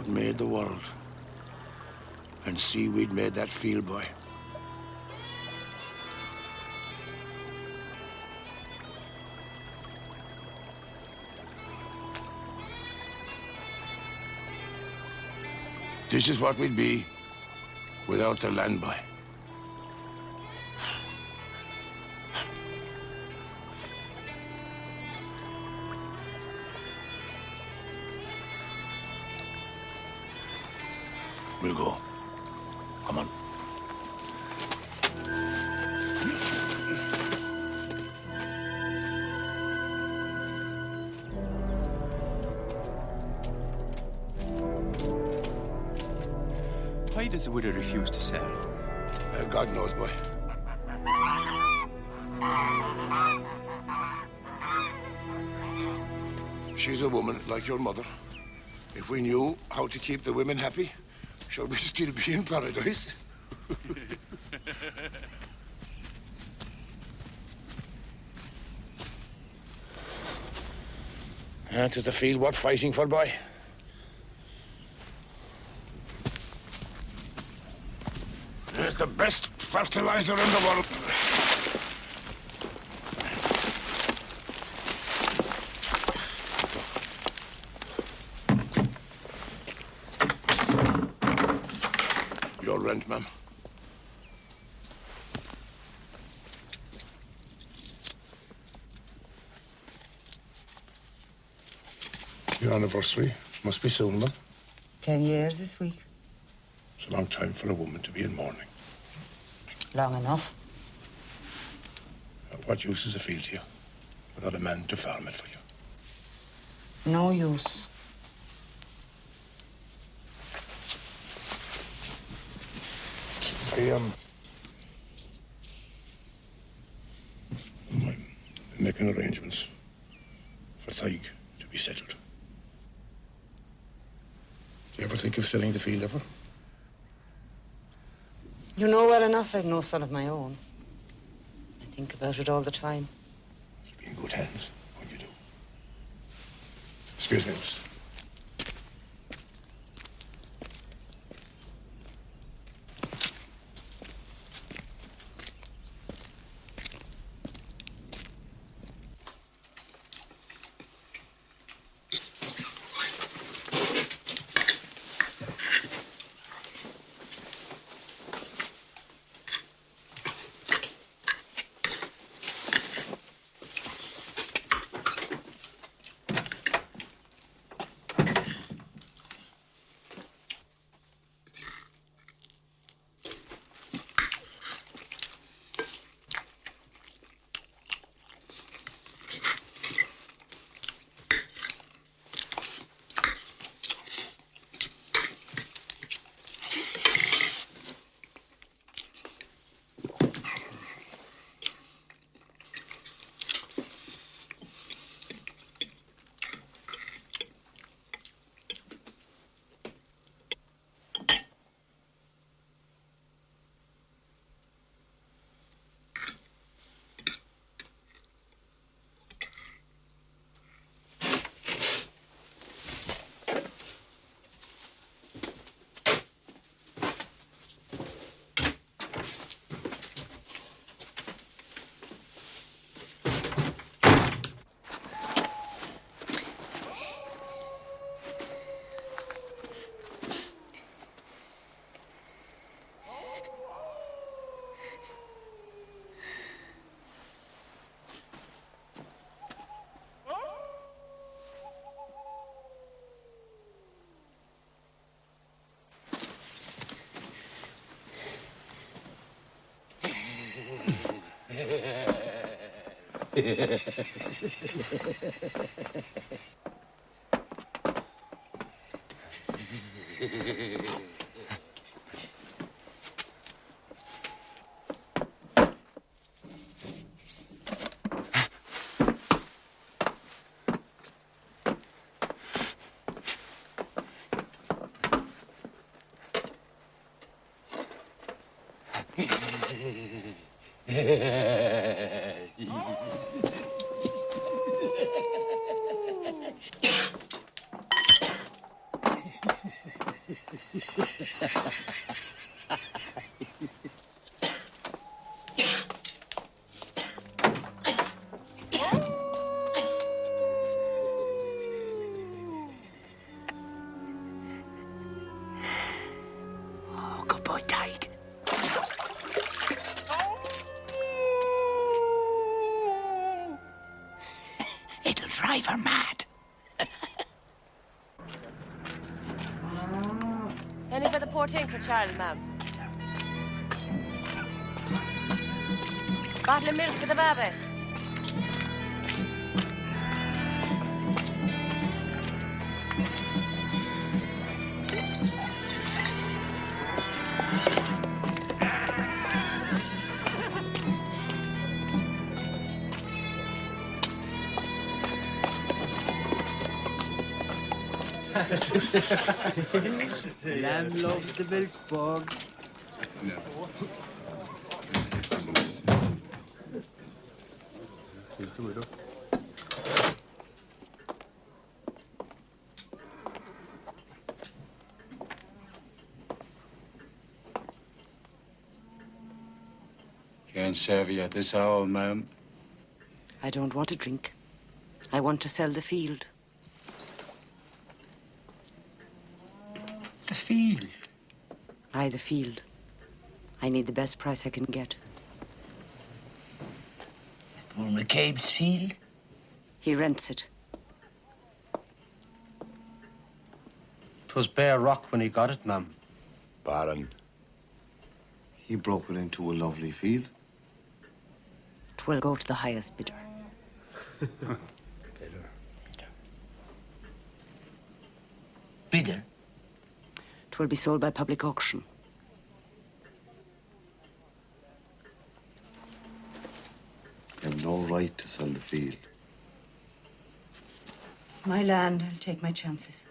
God made the world, and seaweed made that field, boy. This is what we'd be without the land, boy. We'll go. Come on. Why does the widow refuse to sell? God knows, boy. She's a woman like your mother. If we knew how to keep the women happy, should we still be in paradise? That is the field worth fighting for, boy. It's the best fertilizer in the world. Your rent, ma'am. Your anniversary must be soon, ma'am. 10 years this week. It's a long time for a woman to be in mourning. Long enough. What use is a field to you without a man to farm it for you? No use. I'm making arrangements for Thaig to be settled. Do you ever think of selling the field ever? You know well enough I've no son of my own. I think about it all the time. You'll be in good hands when you do. Excuse me, miss. Oh, good boy, Tig. It'll drive her mad. Any for the poor tinker child, ma'am? Bottle of milk for the baby. Lamb loves the milk bug. Can't serve you at this hour, ma'am. I don't want a drink. I want to sell the field. The field. Aye, the field. I need the best price I can get. Bull McCabe's field? He rents it. 'Twas bare rock when he got it, ma'am. Barren. He broke it into a lovely field. 'Twill go to the highest bidder. Bidder? 'Twill be sold by public auction. You have no right to sell the field. It's my land. I'll take my chances.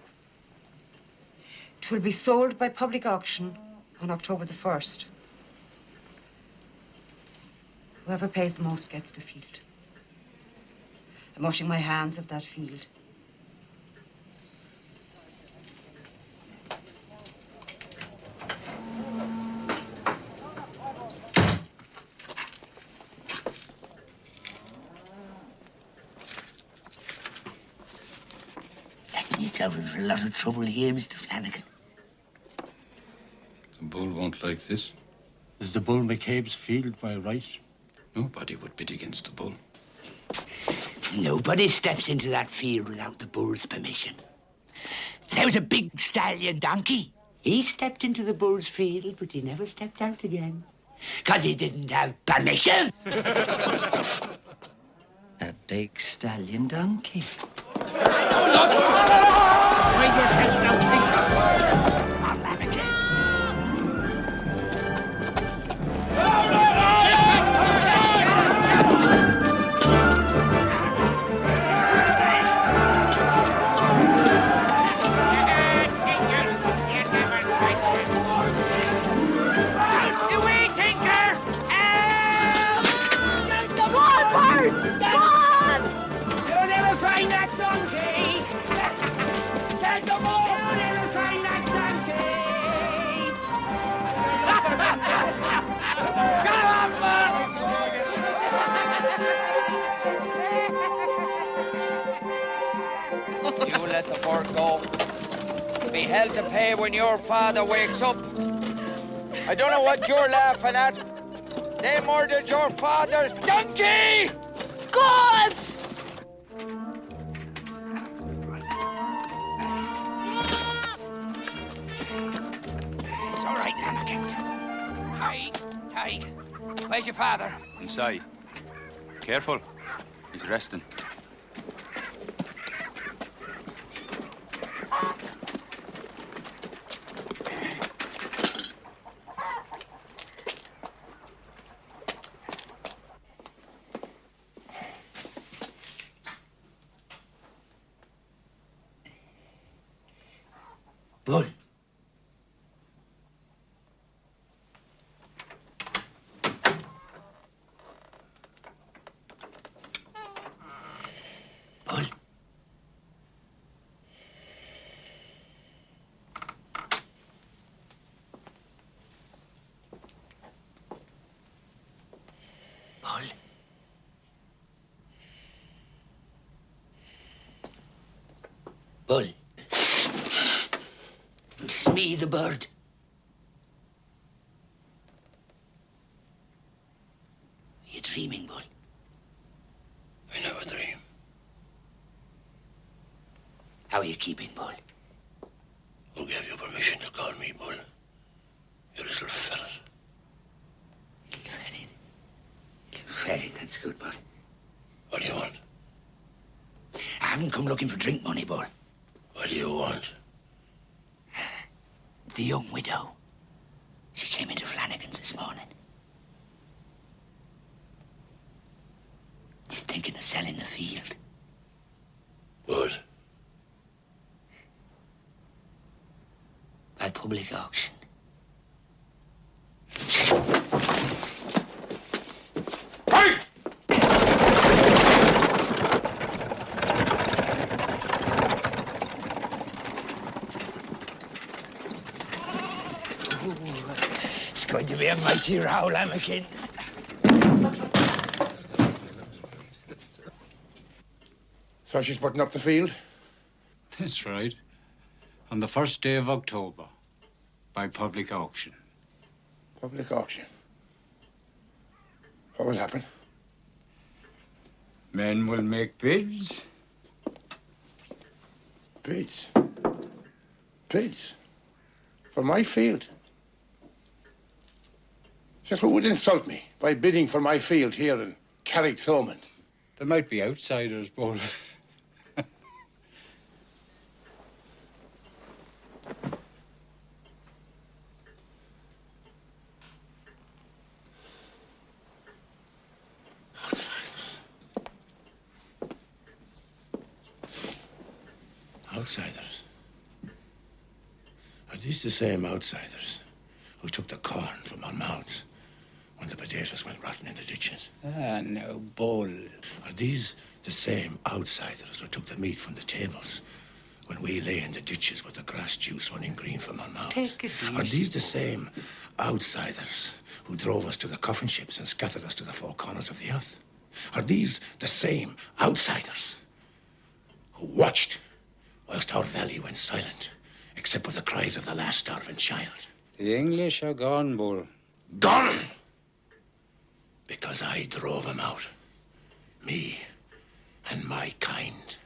'Twill be sold by public auction on October the 1st. Whoever pays the most gets the field. I'm washing my hands of that field. Getting yourself into a lot of trouble here, Mr. Flanagan. The bull won't like this. Is the Bull McCabe's field by right? Nobody would bid against the bull. Nobody steps into that field without the bull's permission. There was a big stallion donkey. He stepped into the bull's field, but he never stepped out again. 'Cause he didn't have permission. A big stallion donkey. Mind yourself now, tinker. Model amateur. You let the bird go. Be hell to pay when your father wakes up. I don't know what you're laughing at. They murdered your father's donkey! God! It's all right, Lamekins. Tig. Where's your father? Inside. Careful. He's resting. Bull. Bull. Bull. 'Tis me, the bird. Are you dreaming, Bull? I never dream. How are you keeping, Bull? Who gave you permission to call me Bull? You little ferret. Ferret, that's good, Bull. What do you want? I haven't come looking for drink money, Bull. What do you want? The young widow. She came into Flanagan's this morning. She's thinking of selling the field. Good. By public auction. It's going to be a mighty row, Lamekins. So she's putting up the field? That's right. On the first day of October, by public auction. Public auction. What will happen? Men will make bids. Bids? Bids? For my field? Just who would insult me by bidding for my field here in Carrickthomond? There might be outsiders, Bull. Outsiders? Are these the same outsiders who took the corn from our mouths when the potatoes went rotten in the ditches? Ah, no, Bull. Are these the same outsiders who took the meat from the tables when we lay in the ditches with the grass juice running green from our mouths? Take it Are easy, these the same outsiders who drove us to the coffin ships and scattered us to the four corners of the earth? Are these the same outsiders who watched whilst our valley went silent, except for the cries of the last starving child? The English are gone, Bull. Gone! Because I drove them out. Me and my kind.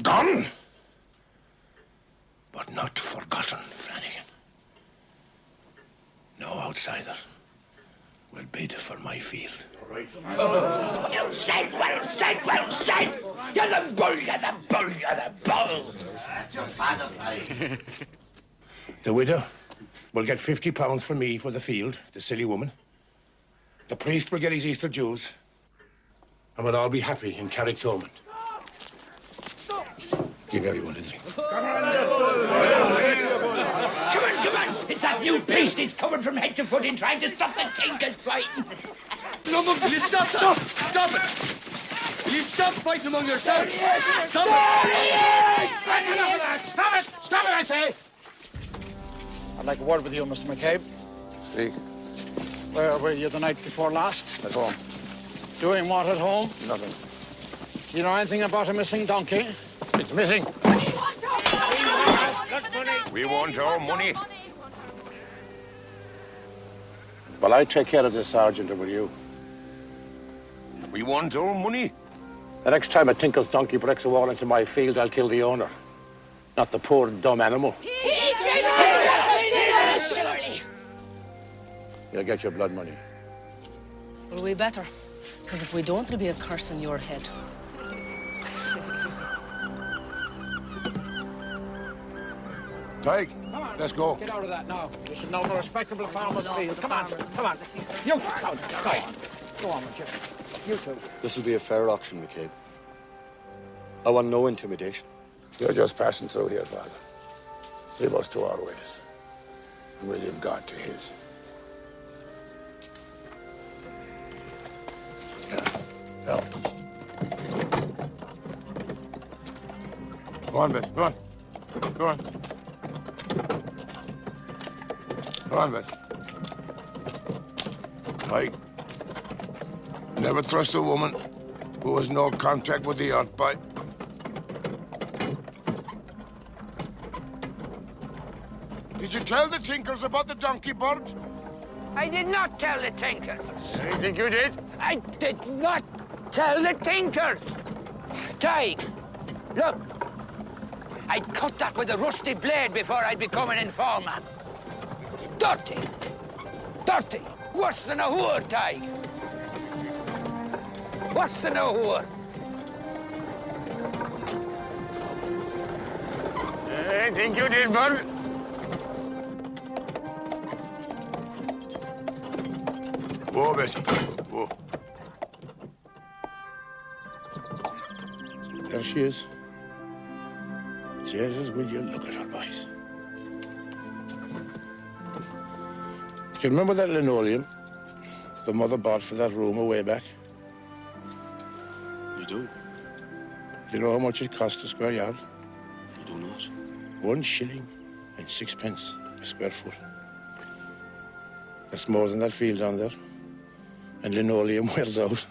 Gone! But not forgotten, Flanagan. No outsider will bid for my field. Well said, well said, well said! You're the bull, you're the bull, you're the bull! That's your father, play. The widow will get £50 from me for the field, the silly woman. The priest will get his Easter dues. And we'll all be happy in Carrickthomond. Give everyone a drink. Come on! It's that new beast. It's covered from head to foot in trying to stop the tinkers fighting. No, but will you stop that? Stop it! Will you stop fighting among yourselves? Stop it! Stop it! Stop it, I say! I'd like a word with you, Mr. McCabe. Speak. Where were you the night before last? At home. Doing what at home? Nothing. Do you know anything about a missing donkey? It's missing. We want our money. Well, I take care of this, Sergeant, and will you? We want our money. The next time a tinker's donkey breaks a wall into my field, I'll kill the owner. Not the poor, dumb animal. Surely. You'll get your blood money. Well, we better. Because if we don't, there'll be a curse on your head. Tig, let's go. Get out of that now. You should know the respectable farmer's field. Come on, come on. You, go on. Go on with you. You two. This will be a fair auction, McCabe. I want no intimidation. You're just passing through here, Father. Leave us to our ways, and we'll leave God to his. Yeah. Go on, Bess. Go on. Go on. Go on, Bess. Mike, never trust a woman Who has no contact with the yacht, boy? Did you tell the Tinkers about the donkey bird? I did not tell the Tinkers. I think you did. I did not tell the Tinkers. Tig, look. I'd cut that with a rusty blade before I'd become an informer. It's dirty. Dirty. Worse than a whore, Tig. Worse than a whore. I think you did, bud. Whoa, Bessie. Whoa. There she is. Jesus, will you look at her, boys? Do you remember that linoleum the mother bought for that room a way back? You do? Do you know how much it cost a square yard? I do not. 1 shilling and 6 pence a square foot. That's more than that field down there. And linoleum wears out.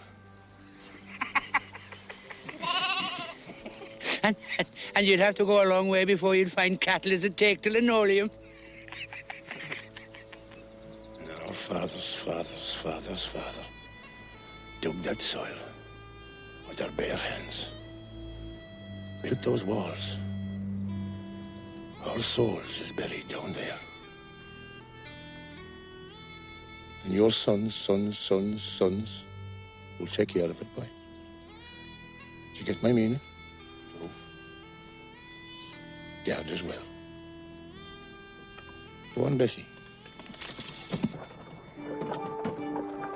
And you'd have to go a long way before you'd find cattle that'd take to linoleum. And then our fathers dug that soil with their bare hands, built those walls. Our souls is buried down there. And your sons will take care of it, boy. Did you get my meaning? No. Dad as well. Go on, Bessie.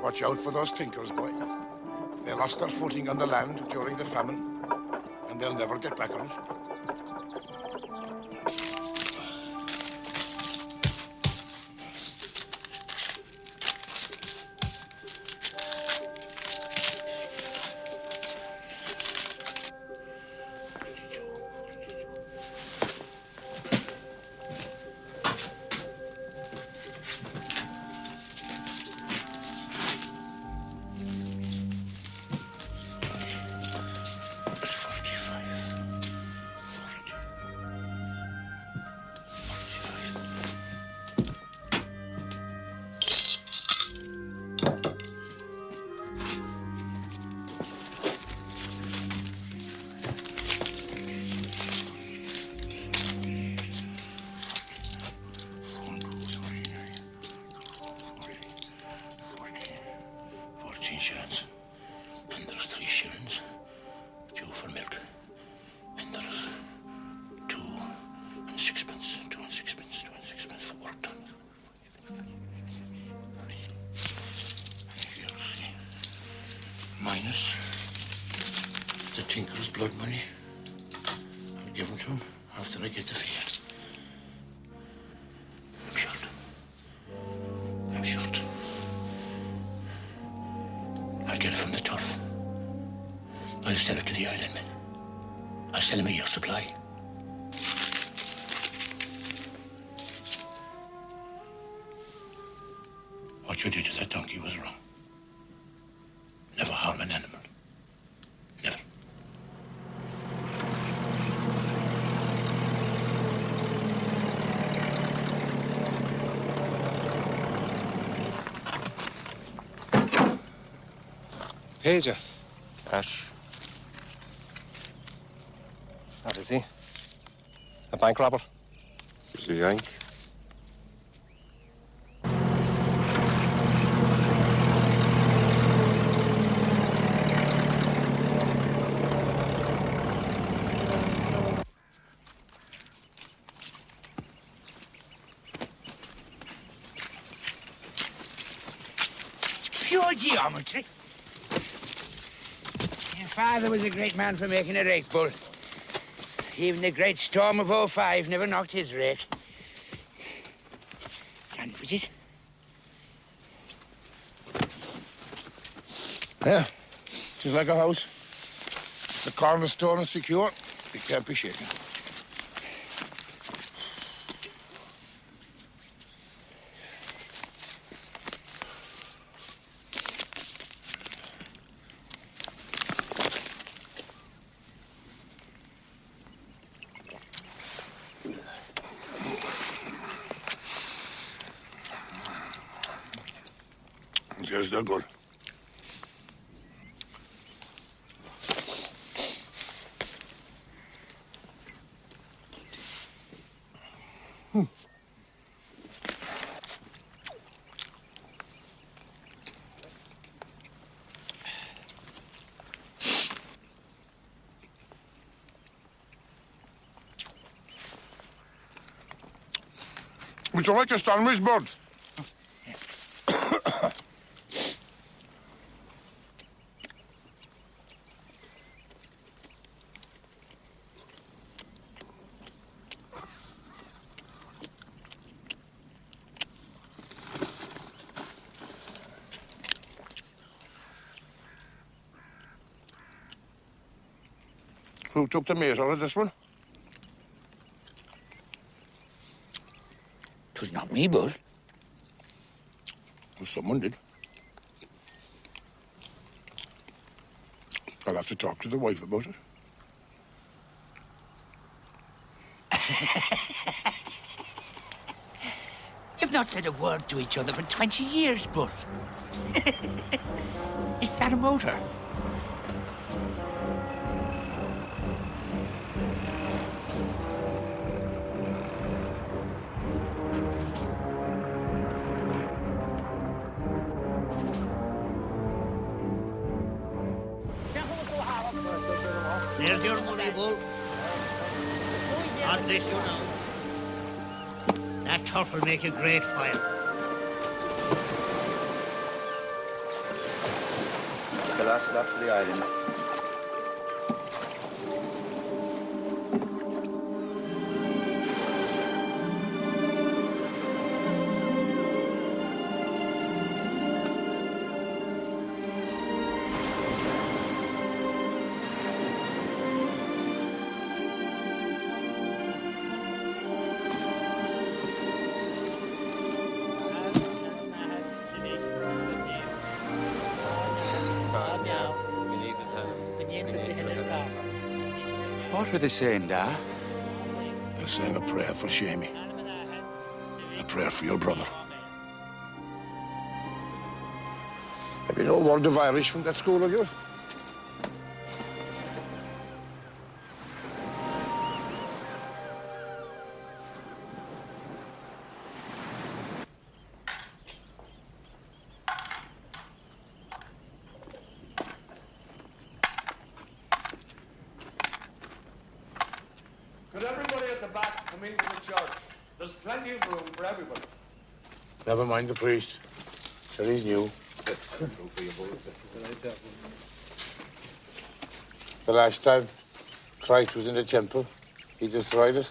Watch out for those Tinkers, boy. They lost their footing on the land during the famine, and they'll never get back on it. Minus the Tinker's blood money. I'll give them to him after I get the field. I'm short. I'll get it from the turf. I'll sell it to the island men. I'll sell him a year's supply. What you did to that donkey was wrong. Never harm an animal. Never. Pays you. Cash. What is he? A bank robber? He's a Yank. Pure geometry. Your father was a great man for making a rake bull. Even the great storm of '05 never knocked his rake. Sandwiches? Yeah, just like a house. The cornerstone is secure. It can't be shaken. Yes, they're good. Would you like a sandwich, bud? Who took the mate out of this one? 'Twas not me, Bull. Well, someone did. I'll have to talk to the wife about it. You've not said a word to each other for 20 years, Bull. Is that a motor? There's your money, Bull. God bless you now. That turf will make a great fire. That's the last lap for the island. What are they saying, Da? They're saying a prayer for Shamey. A prayer for your brother. Have you no word of Irish from that school of yours? Could everybody at the back come into the church? There's plenty of room for everybody. Never mind the priest. So he's new. The last time Christ was in the temple, he destroyed it.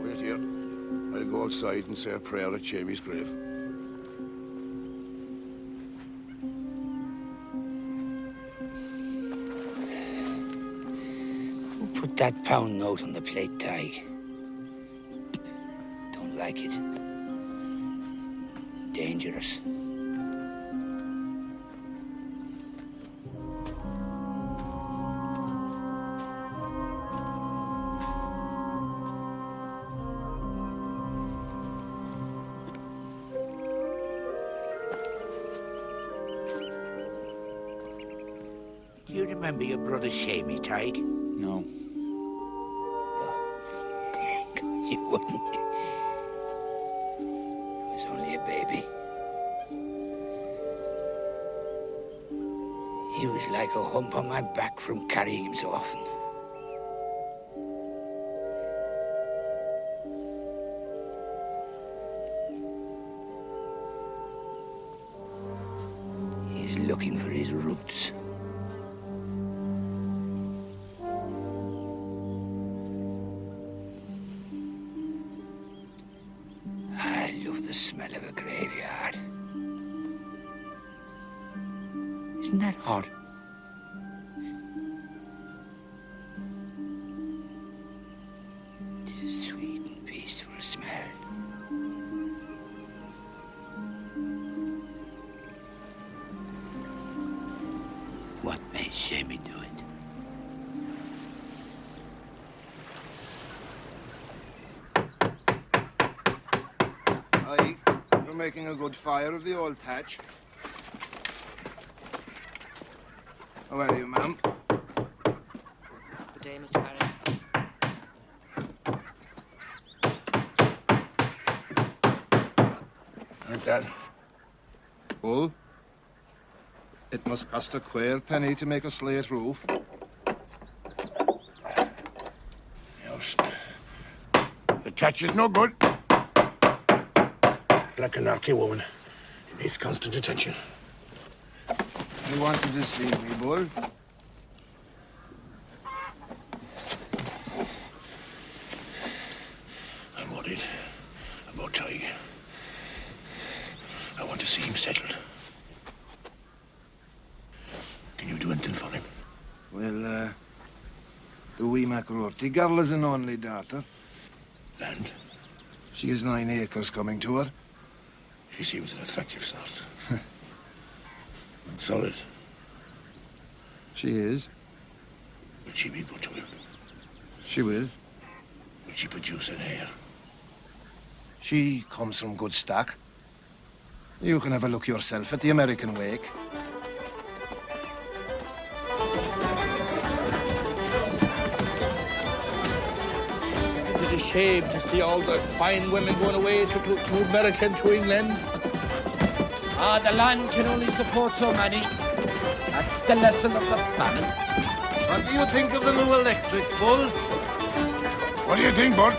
Wait here. I'll go outside and say a prayer at Shamey's grave. Who put that pound note on the plate, Tig? Don't like it. Dangerous. Do you remember your brother Shamey, Tig? No. You wouldn't. He was only a baby. He was like a hump on my back from carrying him so often. He's looking for his roots. I love the smell of a graveyard. Isn't that odd? Aye, we're making a good fire of the old thatch. How are you, ma'am? Good day, Mr. Harry. Like that. Bull, it must cost a queer penny to make a slate roof. Yes. The thatch is no good. Like a narky woman. It needs constant attention. You wanted to see me, Bull? I'm worried about Tig. I want to see him settled. Can you do anything for him? Well, the wee McRorty girl is an only daughter. Land? She has 9 acres coming to her. She seems an attractive sort. Solid. She is. Will she be good to him? She will. Will she produce an heir? She comes from good stock. You can have a look yourself at the American wake. It is a shame to see all those fine women going away to America and to England. Ah, the land can only support so many. That's the lesson of the famine. What do you think of the new electric, Bull? What do you think, Bud?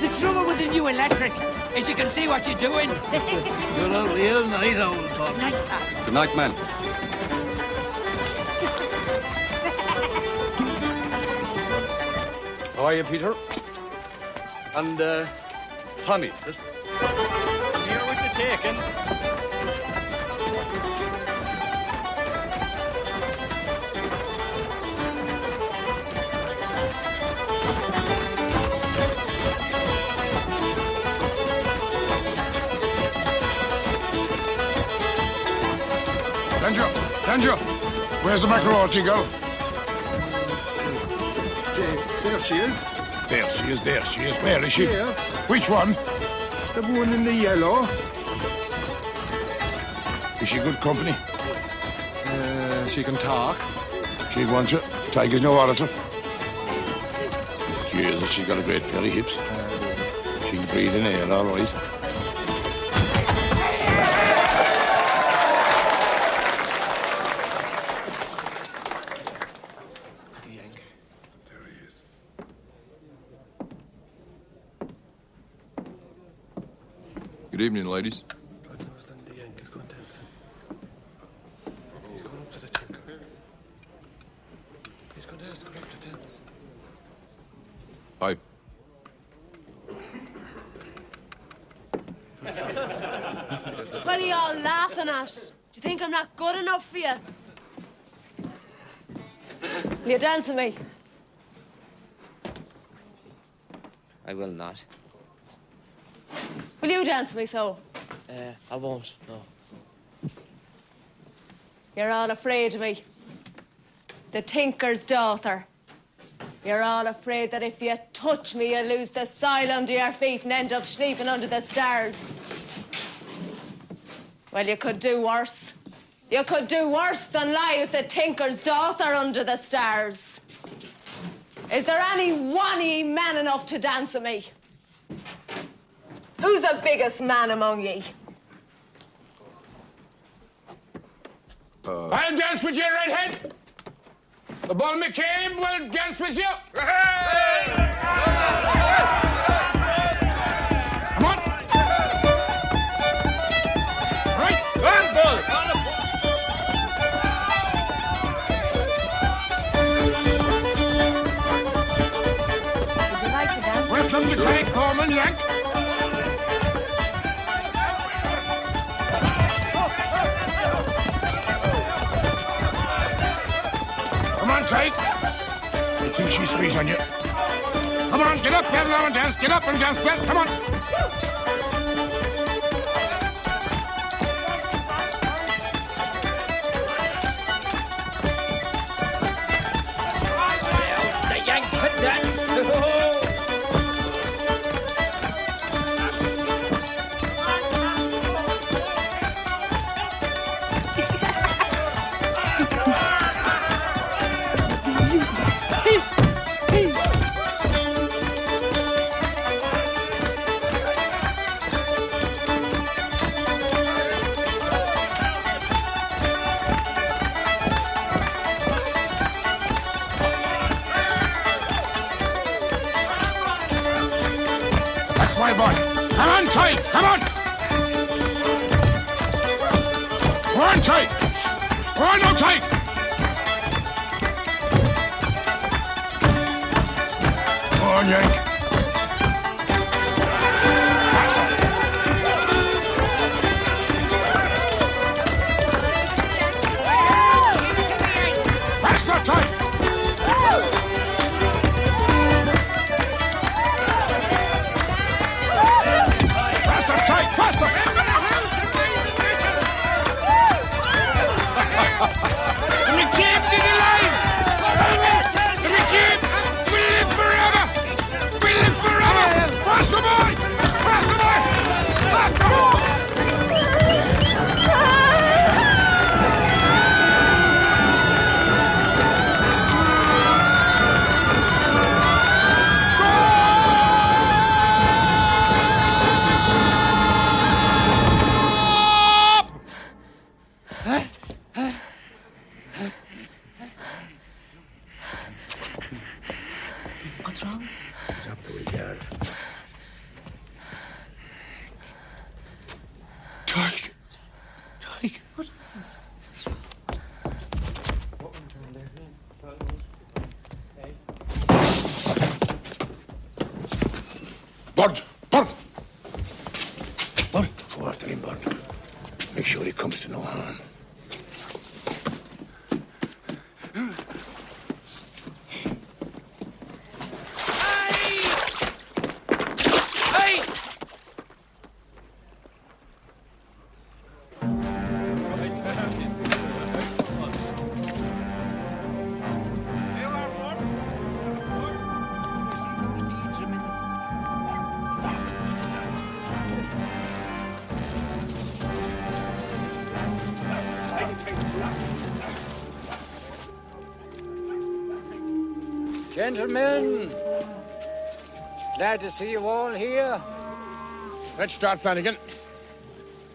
The trouble with the new electric is you can see what you're doing. You're a real night owl, Bud. Good night, man. How are you, Peter? And, Tommy, is it? Here with the taken. Danger! Where's the McRorty girl? There she is. There she is, there she is. Where is she? Here. Which one? The one in the yellow. Is she good company? She can talk. She'd want you. Tiger's no orator. Jesus, she's got a great pair of hips. She can breathe in air, all right. Good evening, ladies. Hi. What are you all laughing at? Do you think I'm not good enough for you? Will you dance with me? I will not. Will you dance with me, so? I won't, no. You're all afraid of me. The tinker's daughter. You're all afraid that if you touch me, you'll lose the soil under your feet and end up sleeping under the stars. Well, you could do worse. You could do worse than lie with the tinker's daughter under the stars. Is there any one of ye man enough to dance with me? Who's the biggest man among ye? I'll dance with you, redhead. The Bull McCabe will dance with you. Come on. Right. Run, Bull! Would you like to dance? Welcome to Craig Thorman, Yank. Come on, Craig. I think she's sweet on you. Come on, get up there now and dance. Get up and dance there. Come on. The Yank can dance. boy. Come on tight. Come on. Go on tight. Go on now tight. Go on, Yank. Faster tight. Faster tight. Faster. The McCabe's is alive! The McCabe will live forever! Will live forever! Faster, boy! Faster, boy! Faster! What's wrong? It's up to the yard. Tyke. Tyke. What? Bud! Bud! Bud! Go after him, Bud. Make sure he comes to no harm. Gentlemen, glad to see you all here. Let's start, Flanagan.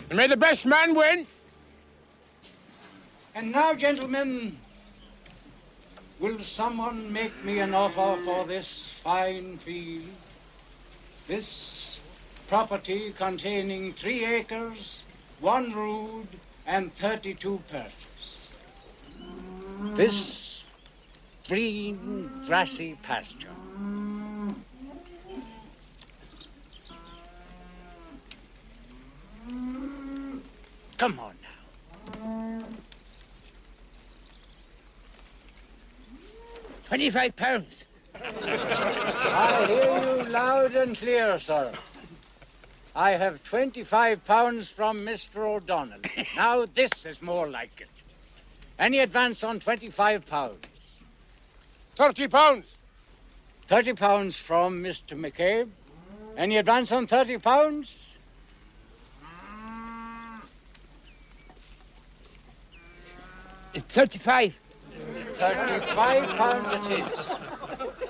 And may the best man win. And now, gentlemen, will someone make me an offer for this fine field? This property containing 3 acres, 1 rood, and 32 perches. This green, grassy pasture. Come on now. £25. I hear you loud and clear, sir. I have £25 from Mr. O'Donnell. Now this is more like it. Any advance on £25? £30. £30 from Mr. McCabe. Any advance on £30? It's 35. £35 it is.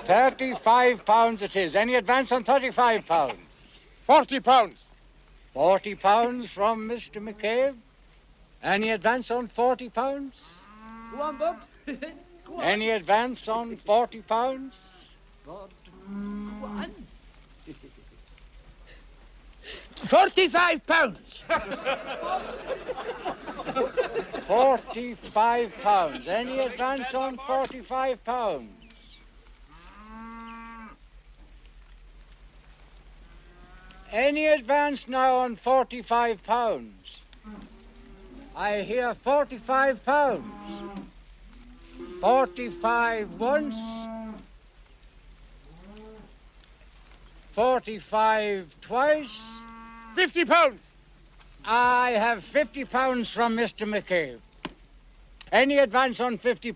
£35 it is. Any advance on £35? £40. £40 from Mr. McCabe. Any advance on £40? Go on, Bob. Go on. Any advance on £40? Bud. Go on. £45. £45. Any advance on £45? Any advance now on £45? I hear £45. 45 once. 45 twice. £50. I have £50 from Mr. McCabe. Any advance on £50?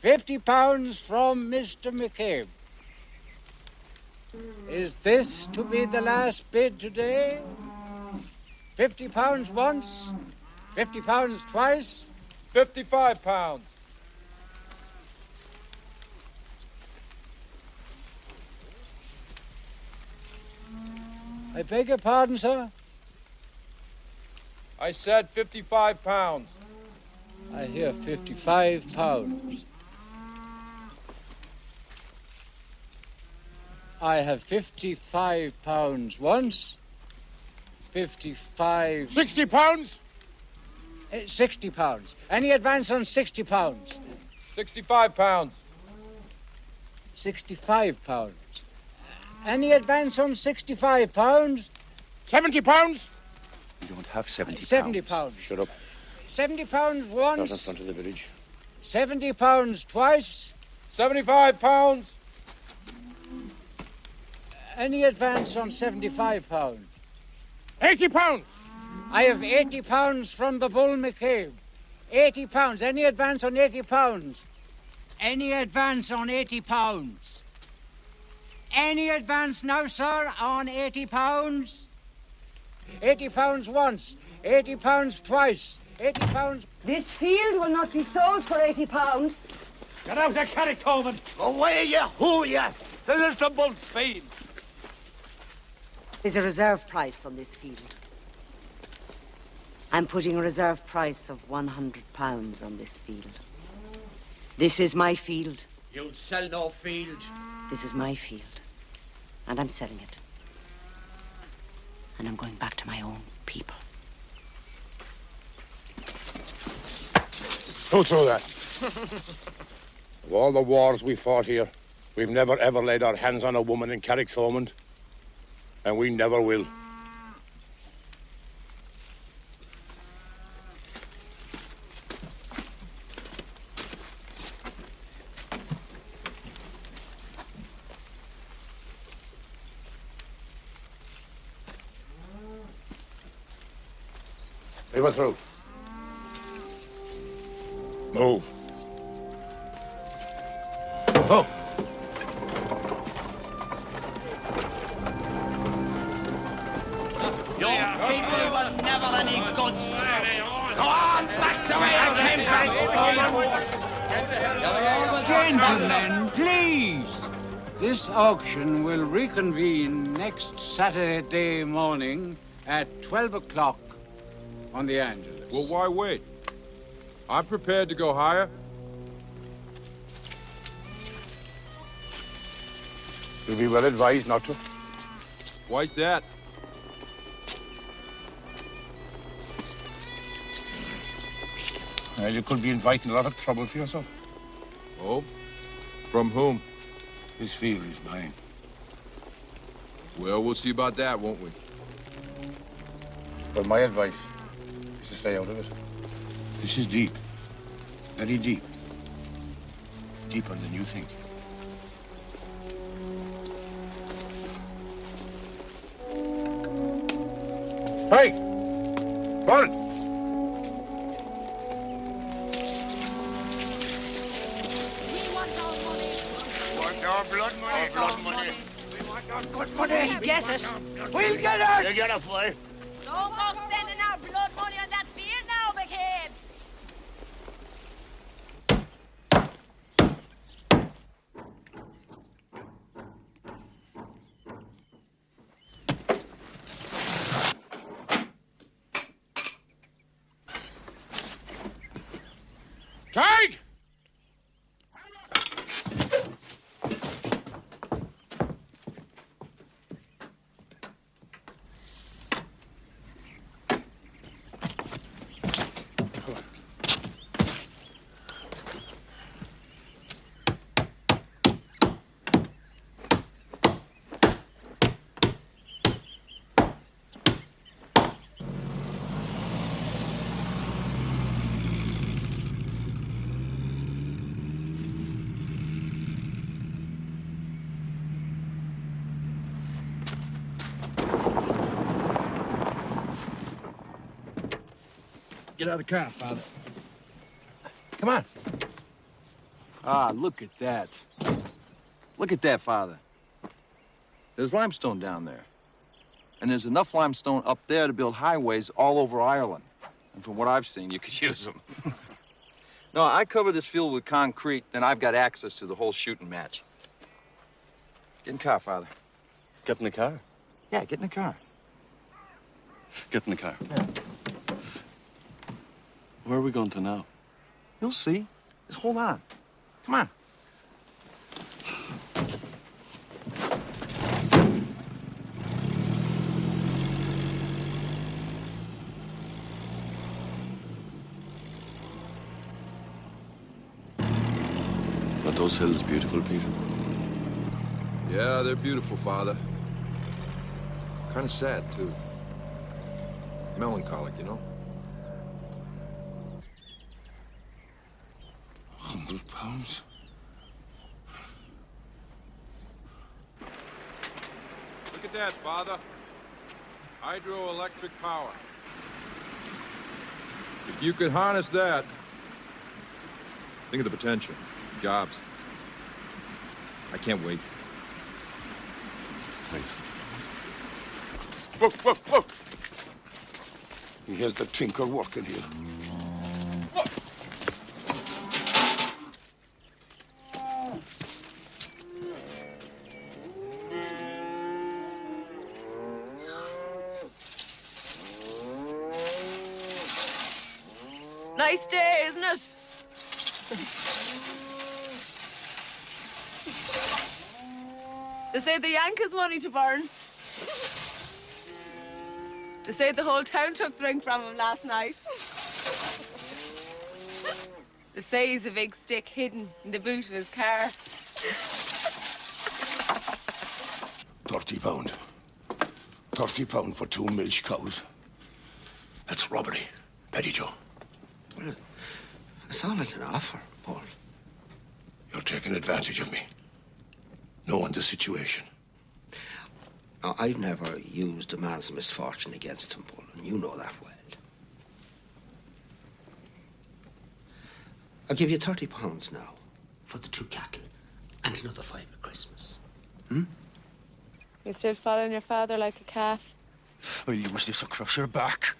£50 from Mr. McCabe. Is this to be the last bid today? £50 once, £50 twice. £55. I beg your pardon, sir? I said £55. I hear £55. I have 55 pounds once, 55... 60 pounds? 60 pounds. Any advance on 60 pounds? 65 pounds. 65 pounds. Any advance on 65 pounds? 70 pounds? You don't have 70 70 pounds. Shut up. 70 pounds once. Not in front of the village. 70 pounds twice. 75 pounds. Any advance on 75 pounds? 80 pounds. I have 80 pounds from the Bull McCabe. 80 pounds. Any advance on 80 pounds? Any advance on 80 pounds? Any advance now, sir, on 80 pounds? 80 pounds once. 80 pounds twice. 80 pounds... This field will not be sold for 80 pounds. Get out of Carrick, Tobin. Away, you who, you? This is the bull's field. There's a reserve price on this field. I'm putting a reserve price of £100 on this field. This is my field. You'll sell no field. This is my field. And I'm selling it. And I'm going back to my own people. Who threw that? Of all the wars we fought here, we've never ever laid our hands on a woman in Carrick Thomond. And we never will. Leave her through. Move. Oh. Your people were never any good. Go on, back to where you came from. Gentlemen, please. This auction will reconvene next Saturday morning at 12 o'clock on the Angelus. Well, why wait? I'm prepared to go higher. You'll be well advised not to. Why's that? Well, you could be inviting a lot of trouble for yourself. Oh? From whom? This field is mine. Well, we'll see about that, won't we? But my advice is to stay out of it. This is deep. Very deep. Deeper than you think. Hey! Run! Our blood money. Our blood money. We want our good money. We'll get it. We'll get it. You'll get it, boy. Don't go spending our blood money on that field now, McCabe. Tig! Get out of the car, Father. Come on. Ah, look at that. Look at that, Father. There's limestone down there. And there's enough limestone up there to build highways all over Ireland. And from what I've seen, you could use them. No, I cover this field with concrete, then I've got access to the whole shooting match. Get in the car, Father. Get in the car. Yeah, get in the car. Get in the car. Yeah. Where are we going to now? You'll see. Just hold on. Come on. Aren't those hills beautiful, Peter? Yeah, they're beautiful, Father. Kind of sad, too. Melancholic, you know? £100? Look at that, Father. Hydroelectric power. If you could harness that, Think of the potential. Jobs. I can't wait. Thanks. Whoa, whoa, whoa! Here's the tinker working here. Nice day, isn't it? They say the Yank has money to burn. They say the whole town took drink from him last night. They say he's a big stick hidden in the boot of his car. £30. £30 for 2 milch cows. That's robbery. Eddie Joe. Well, it's all I can offer, Paul. You're taking advantage of me. Knowing the situation. Now, I've never used a man's misfortune against him, Paul, and you know that well. I'll give you £30 now for the 2 cattle and another 5 at Christmas. You still following your father like a calf? I'll use this to crush your back.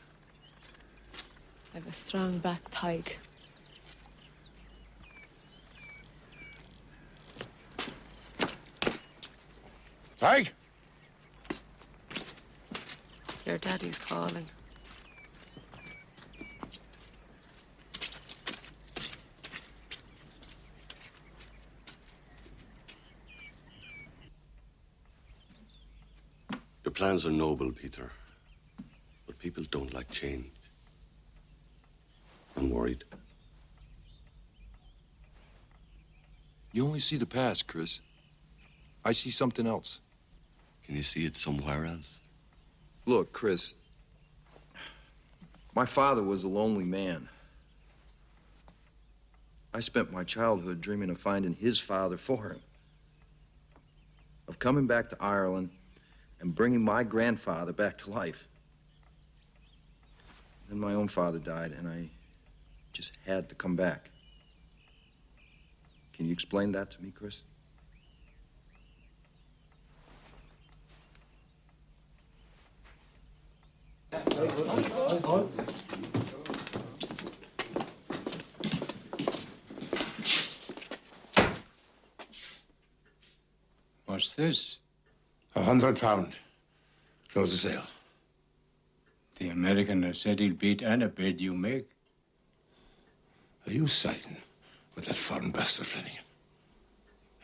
I've a strong back thigh. Hey! Your daddy's calling. Your plans are noble, Peter. But people don't like change. I'm worried. You only see the past, Chris. I see something else. Can you see it somewhere else? Look, Chris. My father was a lonely man. I spent my childhood dreaming of finding his father for him. Of coming back to Ireland and bringing my grandfather back to life. Then my own father died, and I just had to come back. Can you explain that to me, Chris? What's this? £100. Close the sale. The American that said he'll beat any bid you make. Are you siding with that foreign bastard, Flanagan?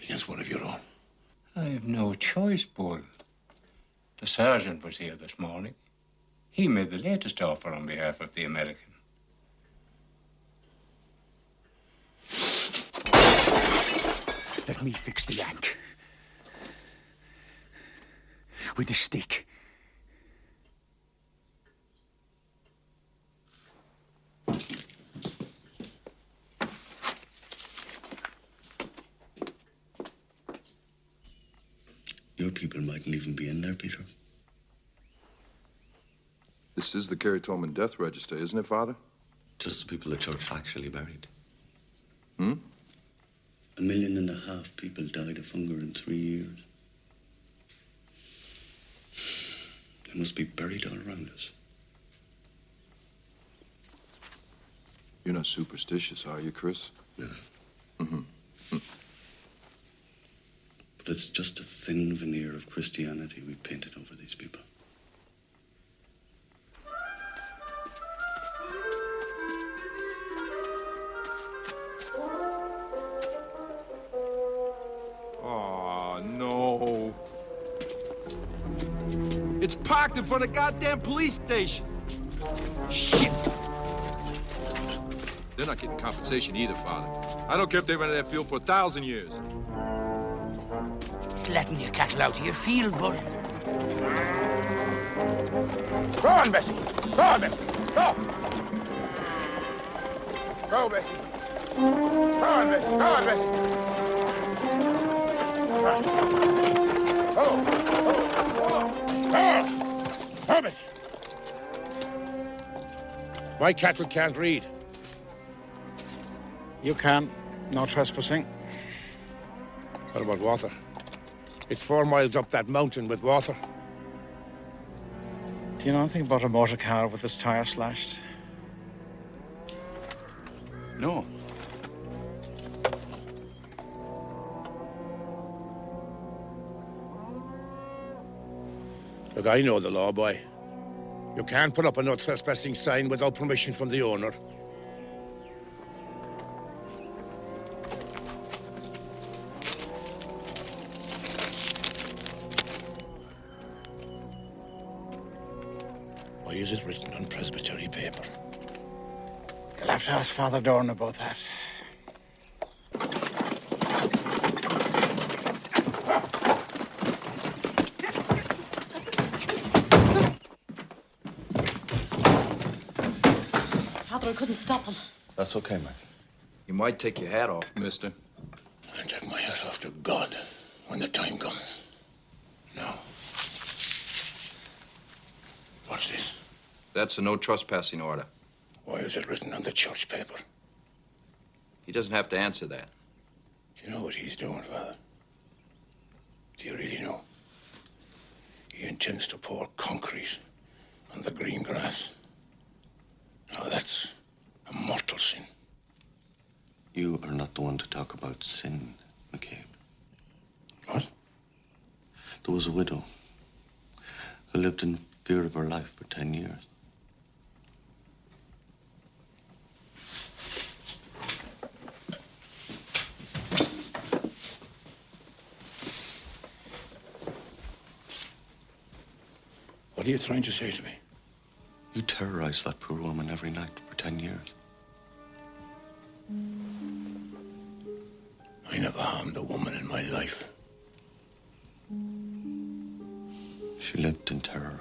Against one of your own? I have no choice, Bull. The sergeant was here this morning. He made the latest offer on behalf of the American. Let me fix the Yank. With a stick. Your people mightn't even be in there, Peter. This is the Kerry Tolman death register, isn't it, Father? Just the people the church actually buried. Hmm? 1.5 million people died of hunger in 3 years. They must be buried all around us. You're not superstitious, are you, Chris? No. Mm-hmm. But it's just a thin veneer of Christianity we painted over these people. Oh, no. It's parked in front of the goddamn police station. Shit. They're not getting compensation either, Father. I don't care if they've been in that field for 1,000 years. It's letting your cattle out of your field, Bull. Go on, Bessie. Go on, Bessie. Go. Go, Bessie. Go on, Bessie. Go on, Bessie. Go, Bessie. My cattle can't read. You can. No trespassing. What about water? It's 4 miles up that mountain with water. Do you know anything about a motor car with its tire slashed? No. Look, I know the law, boy. You can't put up a no trespassing sign without permission from the owner. Why is it written on Presbytery paper? You'll have to ask Father Dorn about that. Father, I couldn't stop him. That's okay, Mike. You might take your hat off. Mister. I'll take my hat off to God when the time comes. Now. What's this? That's a no trespassing order. Why is it written on the church paper? He doesn't have to answer that. Do you know what he's doing, Father? Do you really know? He intends to pour concrete on the green grass. Now that's a mortal sin. You are not the one to talk about sin, McCabe. What? There was a widow who lived in fear of her life for 10 years. What are you trying to say to me? You terrorized that poor woman every night for 10 years. I never harmed a woman in my life. She lived in terror.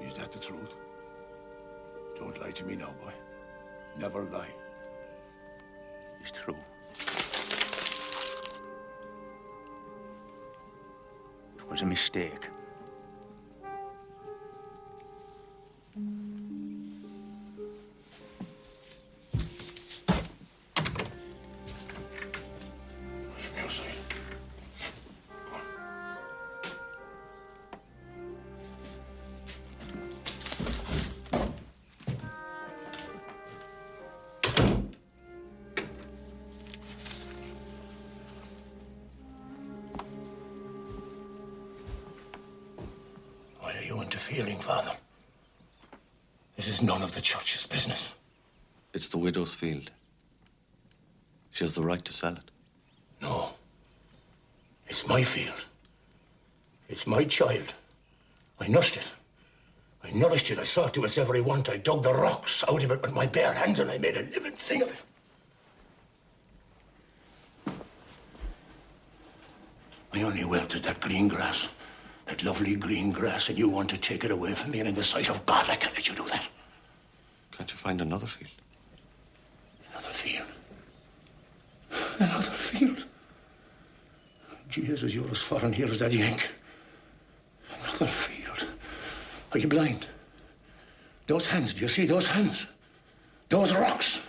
Is that the truth? Don't lie to me now, boy. Never lie. It's true. It was a mistake. From your side. Go on. Why are you interfering, Father? This is none of the church's business. It's the widow's field. She has the right to sell it. No. It's my field. It's my child. I nursed it. I nourished it. I saw to its every want. I dug the rocks out of it with my bare hands, and I made a living thing of it. I only wilted that green grass. That lovely green grass, and you want to take it away from me, and in the sight of God, I can't let you do that. Can't you find another field? Another field. Another field. Jesus, you're as foreign here as that Yank. Another field. Are you blind? Those hands, do you see those hands? Those rocks.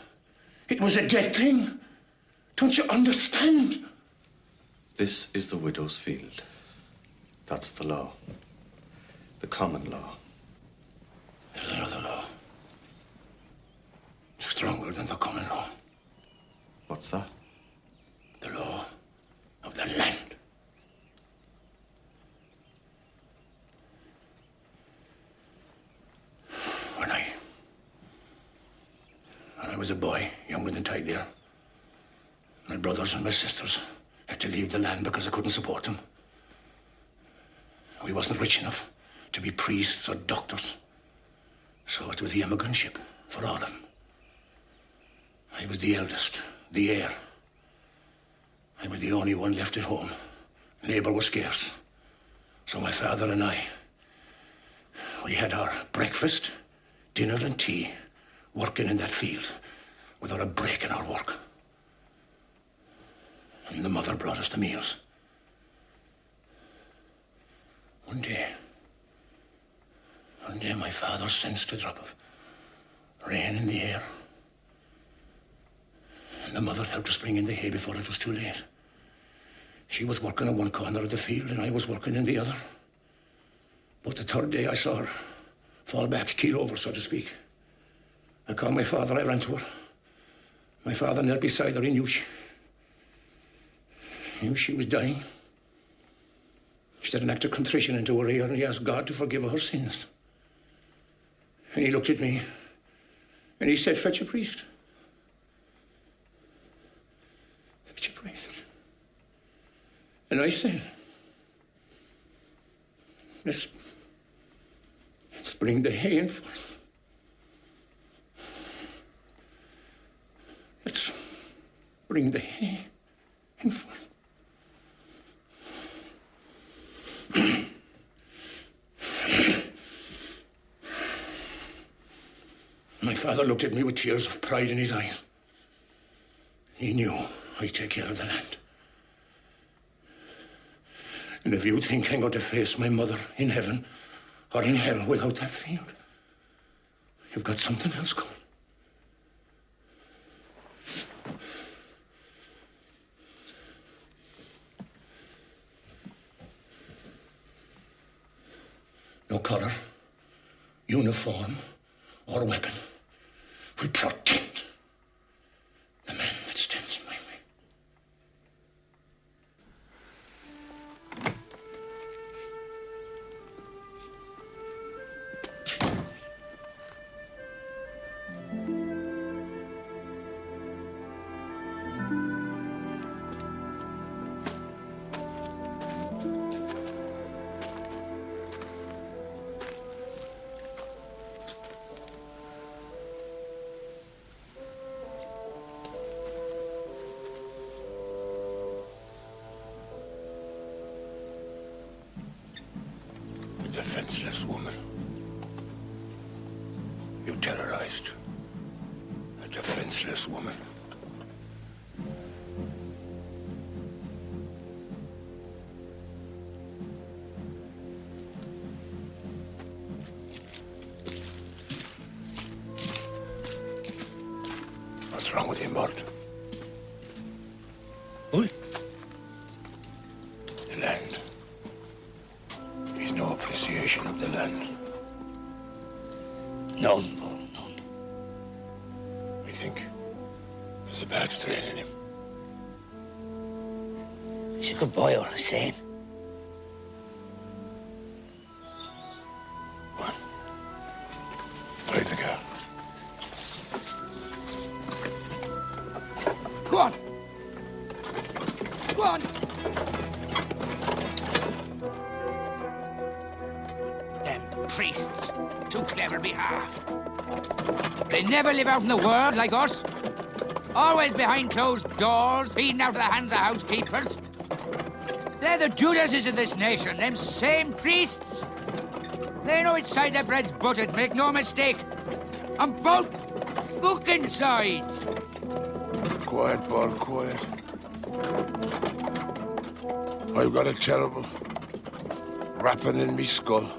It was a dead thing. Don't you understand? This is the widow's field. That's the law. The common law. There's another law. Stronger than the common law. What's that? The law of the land. When I was a boy, younger than Tyler. My brothers and my sisters had to leave the land because I couldn't support them. We wasn't rich enough to be priests or doctors. So it was the emigrant ship for all of them. I was the eldest, the heir. I was the only one left at home. Labour was scarce. So my father and I, we had our breakfast, dinner and tea working in that field without a break in our work. And the mother brought us the meals. One day my father sensed a drop of rain in the air. And the mother helped us bring in the hay before it was too late. She was working in one corner of the field and I was working in the other. But the third day I saw her fall back, keel over, so to speak. I called my father, I ran to her. My father knelt beside her, he knew she was dying. She said an act of contrition into her ear and he asked God to forgive her sins. And he looked at me and he said, fetch a priest. Fetch a priest. And I said, let's bring the hay in first. Let's bring the hay in first. My father looked at me with tears of pride in his eyes. He knew I'd take care of the land. And if you think I'm going to face my mother in heaven or in hell without that field, you've got something else coming. No collar, uniform, or weapon will protect the man that stands in my way. Defenseless woman. You terrorized a defenseless woman. What's wrong with him, Mort? What? The land. He's no appreciation of the land. None, Paul, none. I think there's a bad strain in him. He's a good boy all the same. What? Drive the car. Go on. Go on. Them priests, too clever be half. They never live out in the world like us. Always behind closed doors, feeding out of the hands of housekeepers. They're the Judases of this nation, them same priests. They know which side their bread's buttered, make no mistake. On both fucking sides. Quiet, Paul, quiet. I've got a terrible rapping in me skull.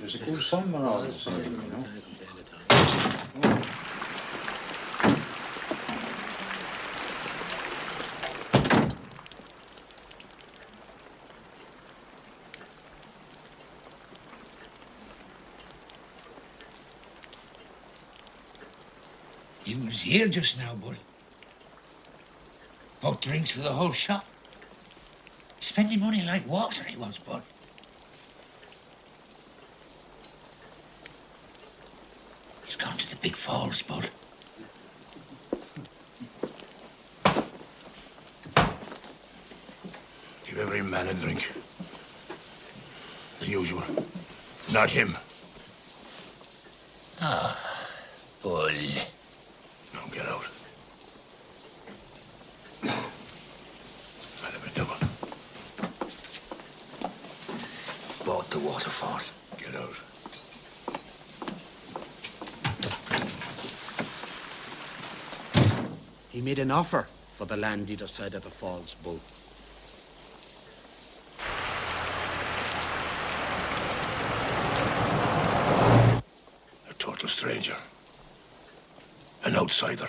There's a good summer all the same, you know. He was here just now, Bull. Bought drinks for the whole shop. Spending money like water, he was, Bull. He's gone to the big falls, Bull. Give every man a drink. The usual. Not him. Ah, Bull. Now get out. I'll have a double. Bought the waterfall. Get out. He made an offer for the land either side of the falls, Bull. A total stranger. An outsider.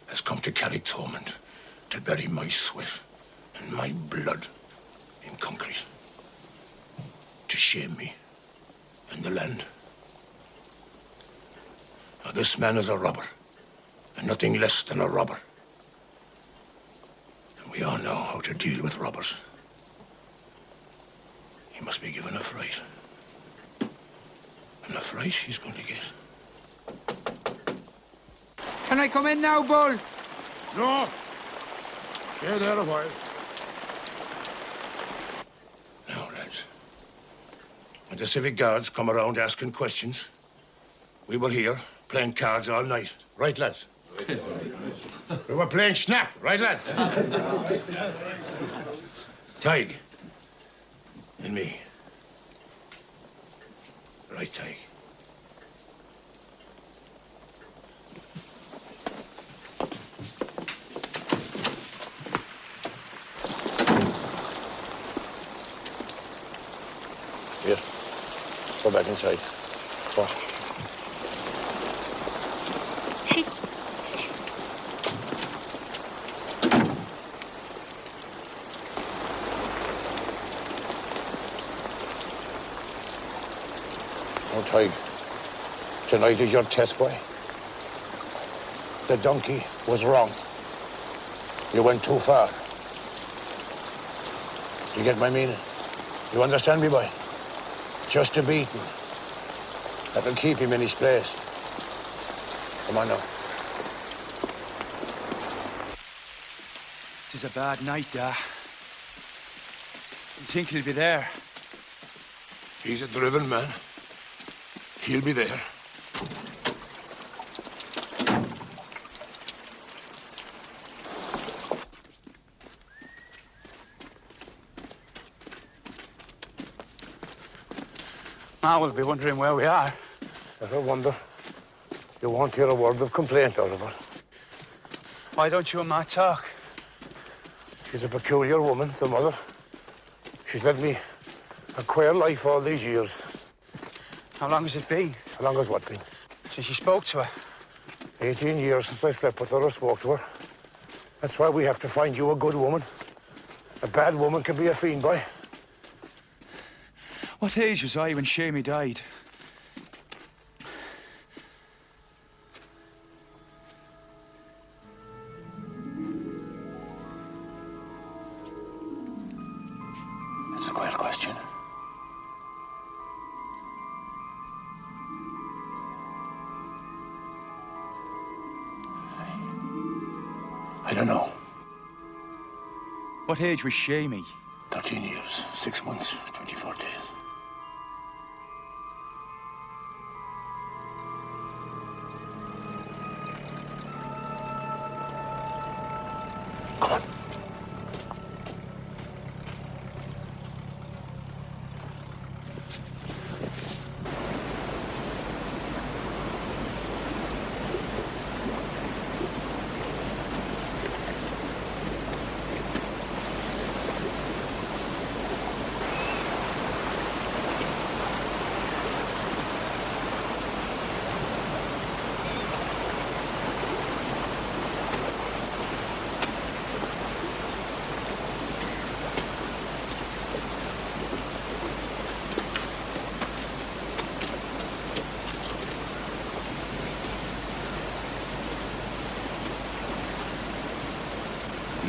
Has come to carry torment. To bury my sweat and my blood in concrete. To shame me and the land. Now, this man is a robber. And nothing less than a robber. And we all know how to deal with robbers. He must be given a fright. And a fright he's going to get. Can I come in now, Bull? No. Stay there a while. Now, lads. When the civic guards come around asking questions, we were here playing cards all night. Right, lads? We were playing snap, right, lads? Tig. And me. Right, Tig. Here. Go back inside. Go on. Oh, Tig. Tonight is your test, boy. The donkey was wrong. You went too far. You get my meaning? You understand me, boy? Just a beating. That'll keep him in his place. Come on now. Tis a bad night, Da. You think he'll be there? He's a driven man. He'll be there. Ma will be wondering where we are. Never wonder. You won't hear a word of complaint out of her. Why don't you and Ma talk? She's a peculiar woman, the mother. She's led me a queer life all these years. How long has it been? How long has what been? Since you spoke to her? 18 years since I slept with her or spoke to her. That's why we have to find you a good woman. A bad woman can be a fiend, boy. What age was I when Shamey died? That's a queer question. I don't know. What age was Shamey? 13 years, 6 months, 24 days. Come on.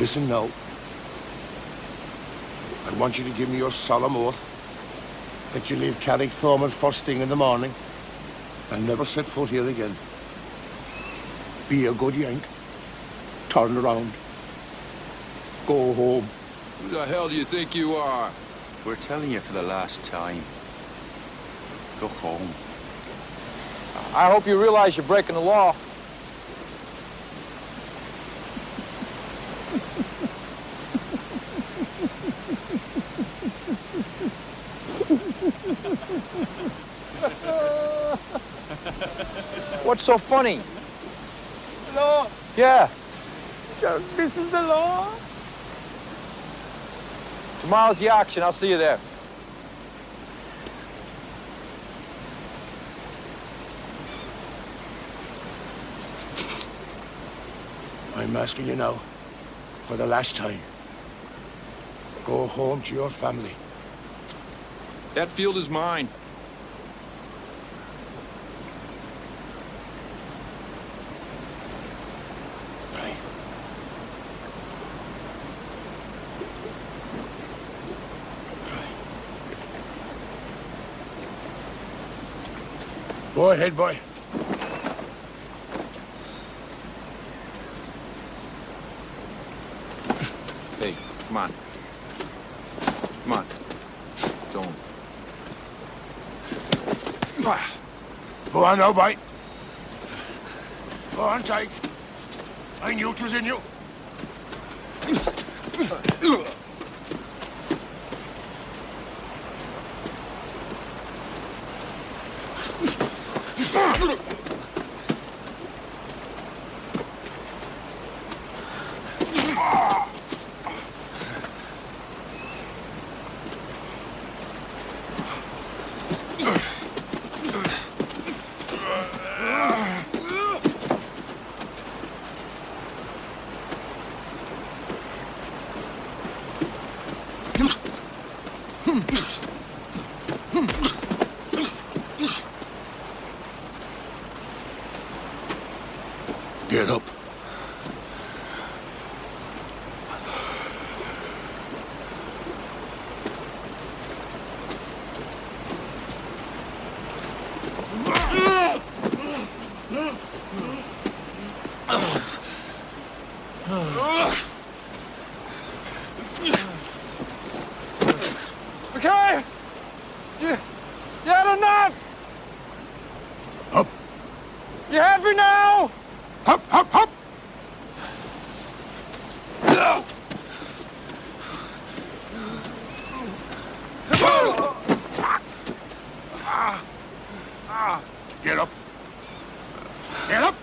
Listen now. I want you to give me your solemn oath that you leave Carrickthorne first thing in the morning and never set foot here again. Be a good Yank. Turn around. Go home. Who the hell do you think you are? We're telling you for the last time. Go home. I hope you realize you're breaking the law. What's so funny? Law. Yeah. This is the law. Tomorrow's the auction. I'll see you there. I'm asking you now, for the last time. Go home to your family. That field is mine. Aye. Go ahead, boy. Hey, come on. Come on. Don't. Go on now, boy. Go on, Tyke. I knew it was in you. Get up. Okay? You had enough? Up. You happy now? Up, up, up! Get up. Get up.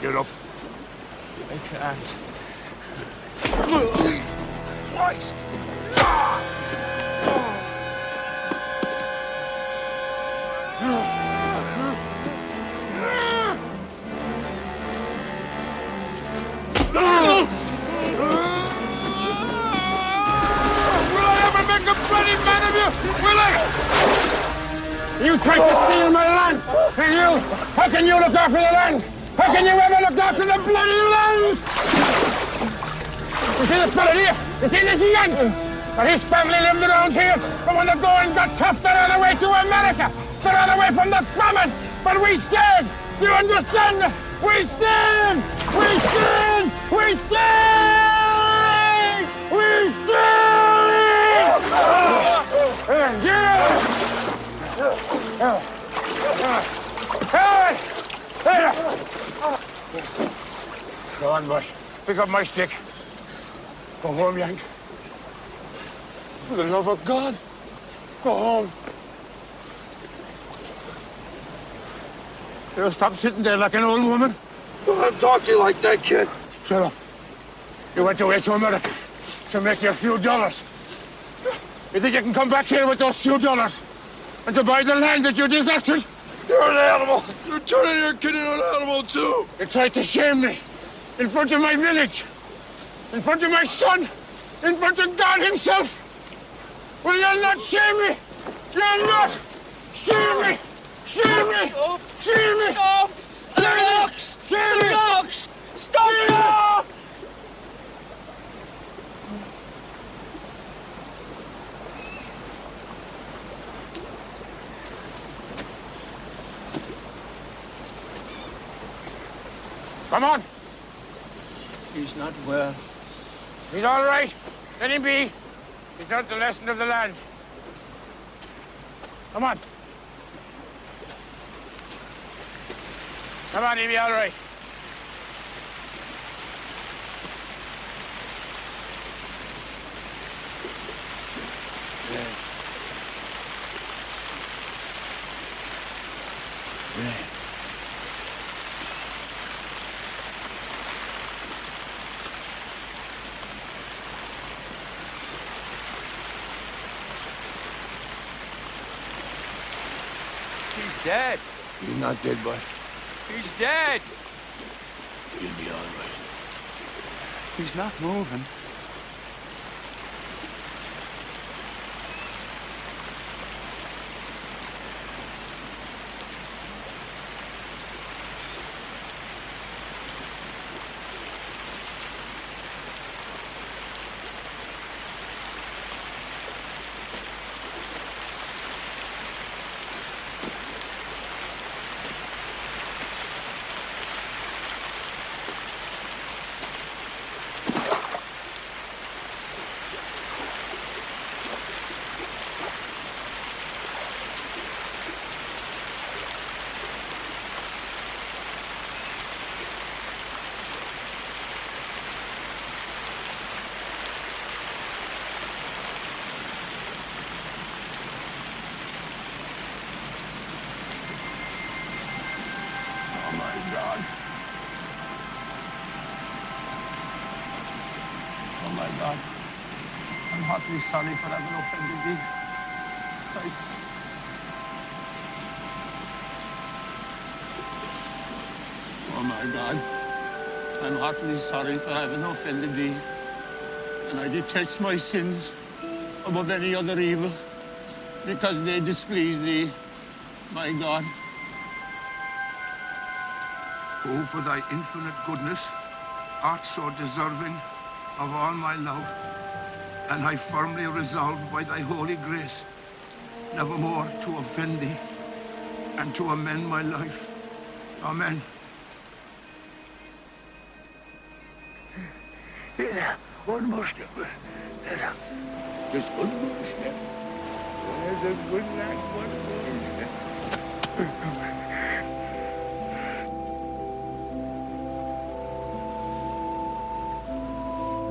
Get up. I can't. Christ! You tried to steal my land, and you? How can you look after the land? How can you ever look after the bloody land? You see this fella here? You see this Yank? And his family lived around here, but when the going got tough, they ran away to America. They ran away from the famine, but we stayed. Do you understand us? We stayed! We stayed! We stayed! We stayed! Go on, boy. Pick up my stick. Go home, Yank. For the love of God, go home. You stop sitting there like an old woman. Don't talk to you like that, kid. Shut up. You went away to America to make your few dollars. You think you can come back here with those few dollars and to buy the land that you deserted? You're an animal. You're turning your kid into an animal, too. You tried to shame me in front of my village, in front of my son, in front of God himself. Will you not shame me? You'll not shame me! Shame me! Shame me! Stop! The dogs! The dogs! Stop now! Come on! He's not well. He's all right. Let him be. He's not the lesson of the land. Come on. Come on, he'll be all right. Red. Red. He's dead. He's not dead, boy. He's dead. He'll be all right. He's not moving. Oh, my God. I'm heartily sorry for having offended thee. Oh, my God. I'm heartily sorry for having offended thee. And I detest my sins above any other evil because they displease thee, my God. Oh, for thy infinite goodness, art so deserving of all my love, and I firmly resolve by thy holy grace nevermore to offend thee and to amend my life. Amen. One more step. Just one more step. There's a good lad, one more step.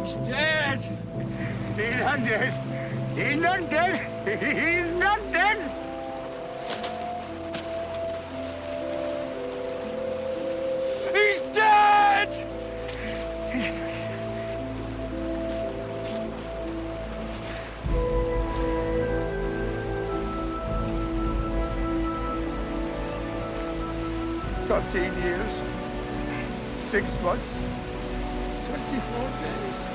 He's dead. He's not dead. He's not dead. He's not dead. He's dead! "13 years, 6 months, 24 days.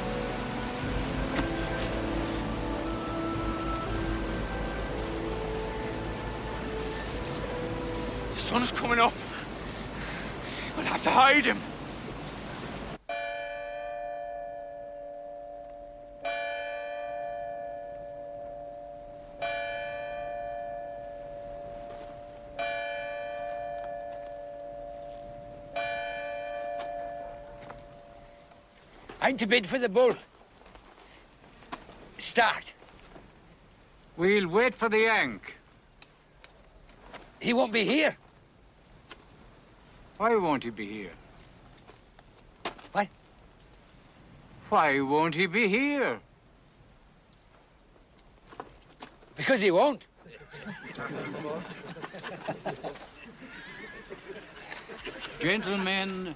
The sun's coming up. I'll have to hide him. I'm to bid for the bull. Start. We'll wait for the yank. He won't be here. Why won't he be here? What? Why won't he be here? Because he won't. Gentlemen,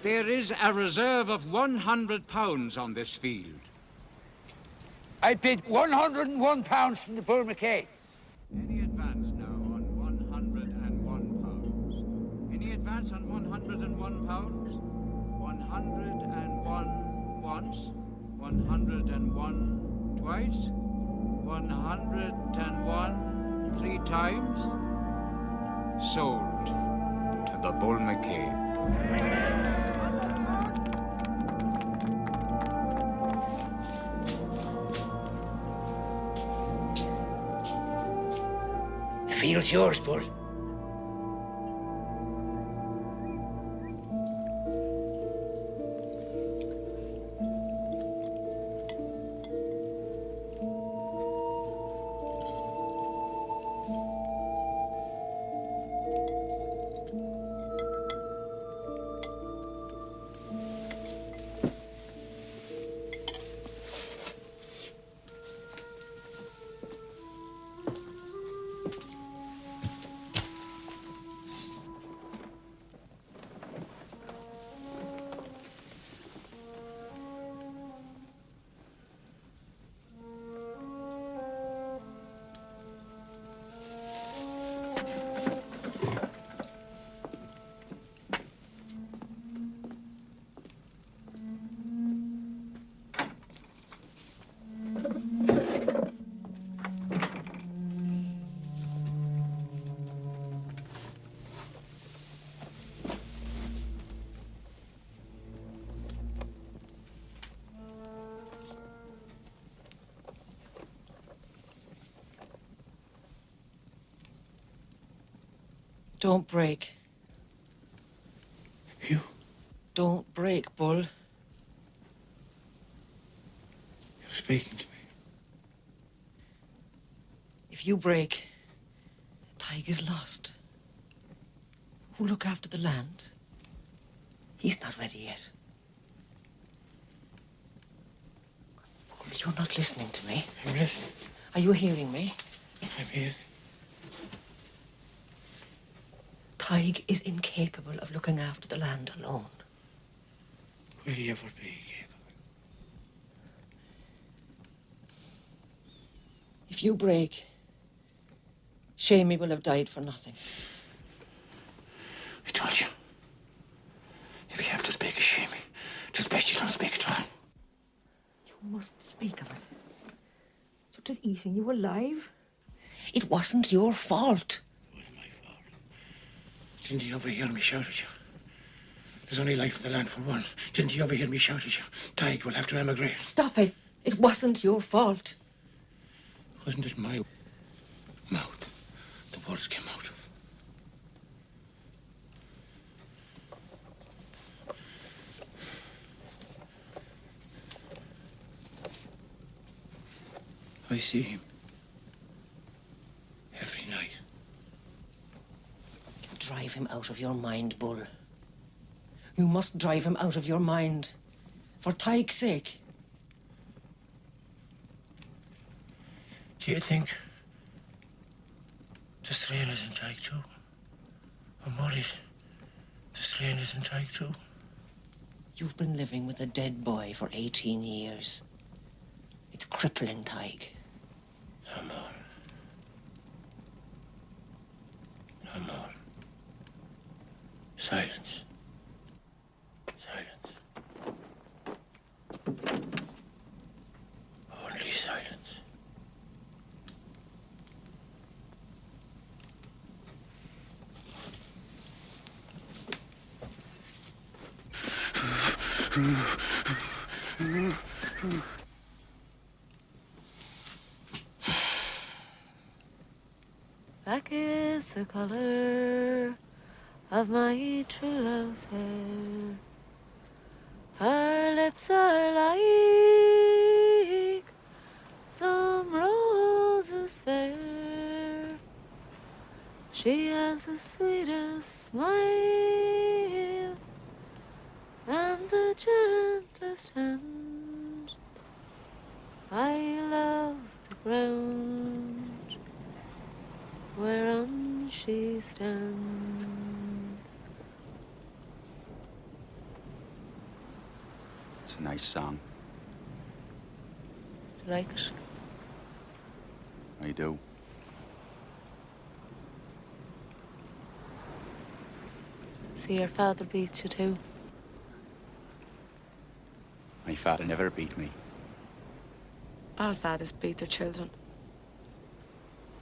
there is a reserve of £100 on this field. I paid £101 from the Bull McKay. Any advance now on £101? Any advance on £101? 101 once, 101 twice, 101 3 times. Sold to the Bull McKay. The field's yours, Bull. Don't break. You? Don't break, Bull. You're speaking to me. If you break, Tig is lost. Who'll look after the land? He's not ready yet. Bull, you're not listening to me. I'm listening. Are you hearing me? I'm here. Tig is incapable of looking after the land alone. Will he ever be capable? If you break, Shamey will have died for nothing. I told you. If you have to speak of Shamey, just best you don't speak at all. You must speak of it. What is eating you alive? It wasn't your fault. Didn't you overhear me shout at you? There's only life in the land for one. Didn't you overhear me shout at you? Tig will have to emigrate. Stop it. It wasn't your fault. Wasn't it my mouth the words came out of? I see him every night. Drive him out of your mind, Bull. You must drive him out of your mind. For Tig's sake. Do you think the strain is in Tig too? I'm worried. The strain is in Tig too. You've been living with a dead boy for 18 years. It's crippling, Tig. No more. No more. Silence. Silence. Only silence. Black is the color of my true love's hair. Her lips are like some roses fair. She has the sweetest smile and the gentlest hand. I love the ground whereon she stands. It's a nice song. Do you like it? I do. See, your father beats you too. My father never beat me. All fathers beat their children.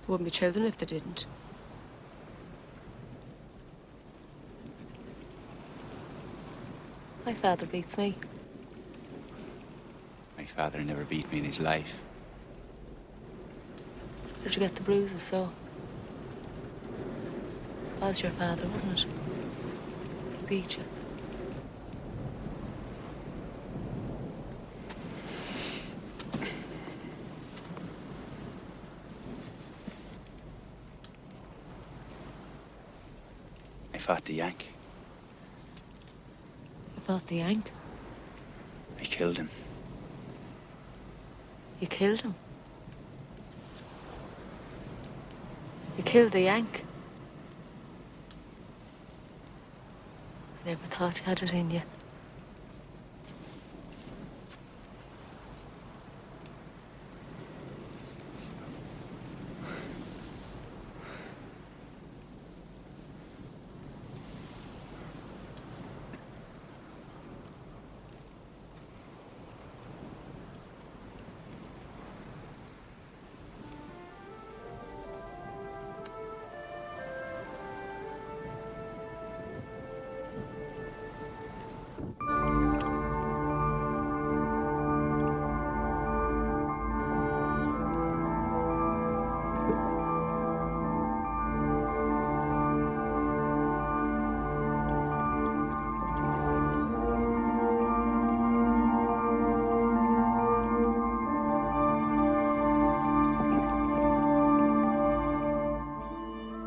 They wouldn't be children if they didn't. My father beats me. My father never beat me in his life. Where'd you get the bruises, so? It was your father, wasn't it? He beat you. I fought the Yank. You fought the Yank? I killed him. You killed him? You killed the Yank? I never thought you had it in you.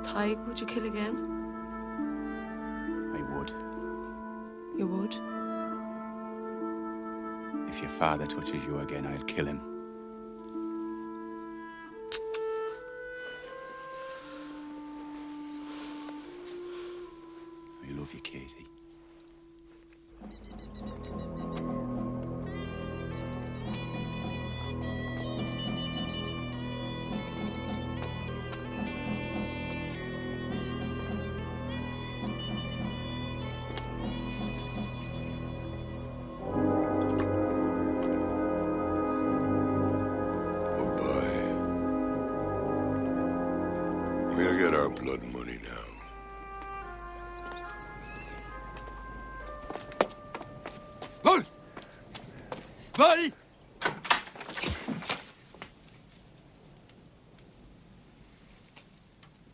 Tig, would you kill again? I would. You would? If your father touches you again, I'll kill him. I love you, Katie. We'll get our blood money now. Bull! Bull!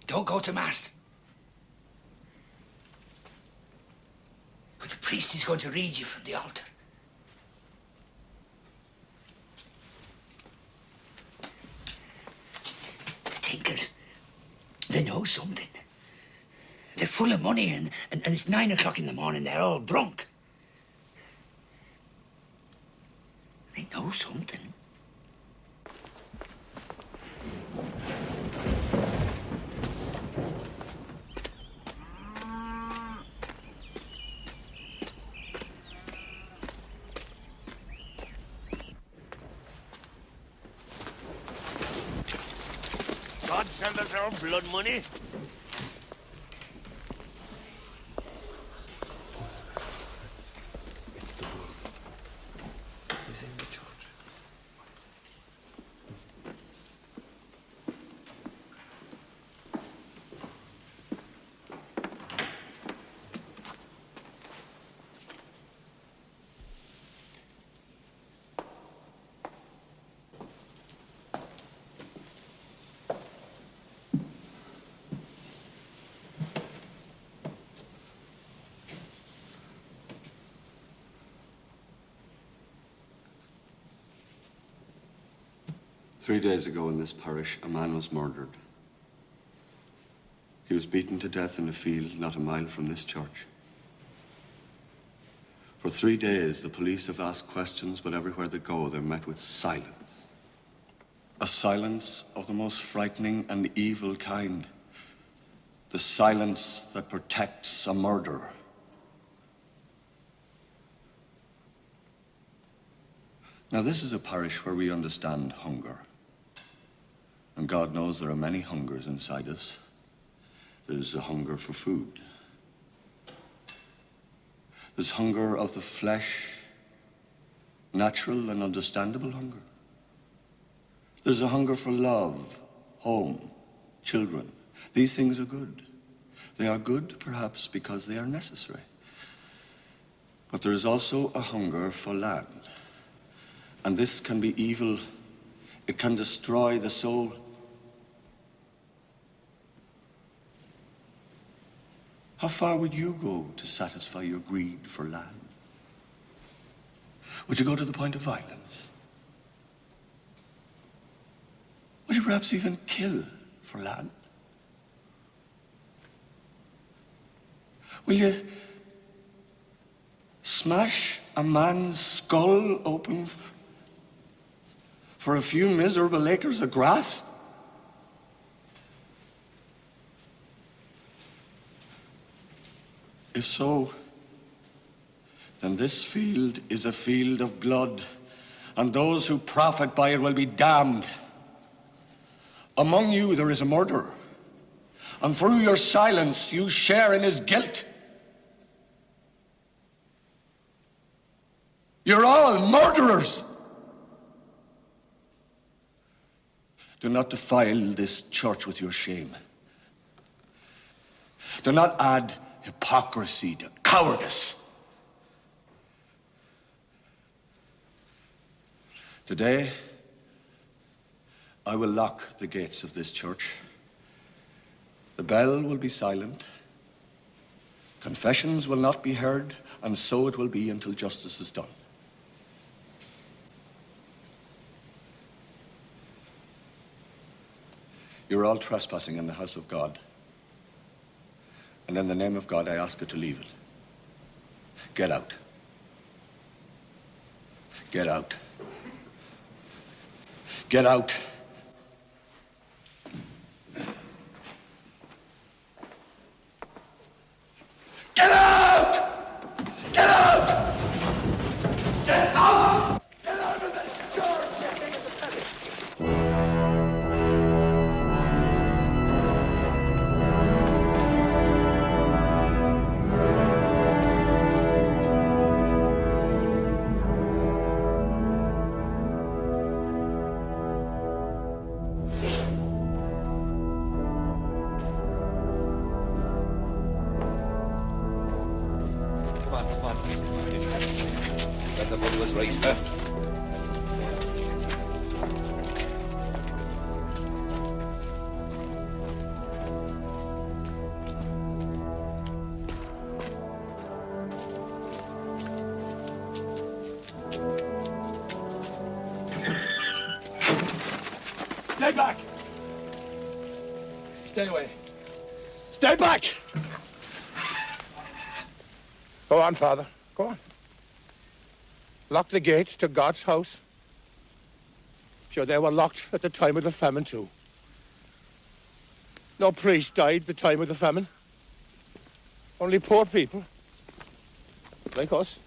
Don't go to Mass. But the priest is going to read you from the altar. The tinkers, they know something. They're full of money and it's 9 o'clock in the morning. They're all drunk. They know something. God send us our blood money. He's in the church. 3 days ago in this parish, a man was murdered. He was beaten to death in a field not a mile from this church. For 3 days, the police have asked questions, but everywhere they go, they're met with silence. A silence of the most frightening and evil kind. The silence that protects a murderer. Now, this is a parish where we understand hunger. And God knows there are many hungers inside us. There's a hunger for food. There's hunger of the flesh, natural and understandable hunger. There's a hunger for love, home, children. These things are good. They are good, perhaps, because they are necessary. But there is also a hunger for land. And this can be evil. It can destroy the soul. How far would you go to satisfy your greed for land? Would you go to the point of violence? Would you perhaps even kill for land? Will you smash a man's skull open for a few miserable acres of grass? If so, then this field is a field of blood, and those who profit by it will be damned. Among you there is a murderer, and through your silence you share in his guilt. You're all murderers. Do not defile this church with your shame. Do not add hypocrisy to cowardice. Today, I will lock the gates of this church. The bell will be silent. Confessions will not be heard, and so it will be until justice is done. You're all trespassing in the house of God. And in the name of God, I ask you to leave it. Get out. Get out. Get out. Get out! Get out! Get out! Get out of this church! That the money was right, huh? Stay back! Stay away. Stay back! Go on, Father. Go on. Lock the gates to God's house. Sure, they were locked at the time of the famine, too. No priest died the time of the famine. Only poor people. Like us.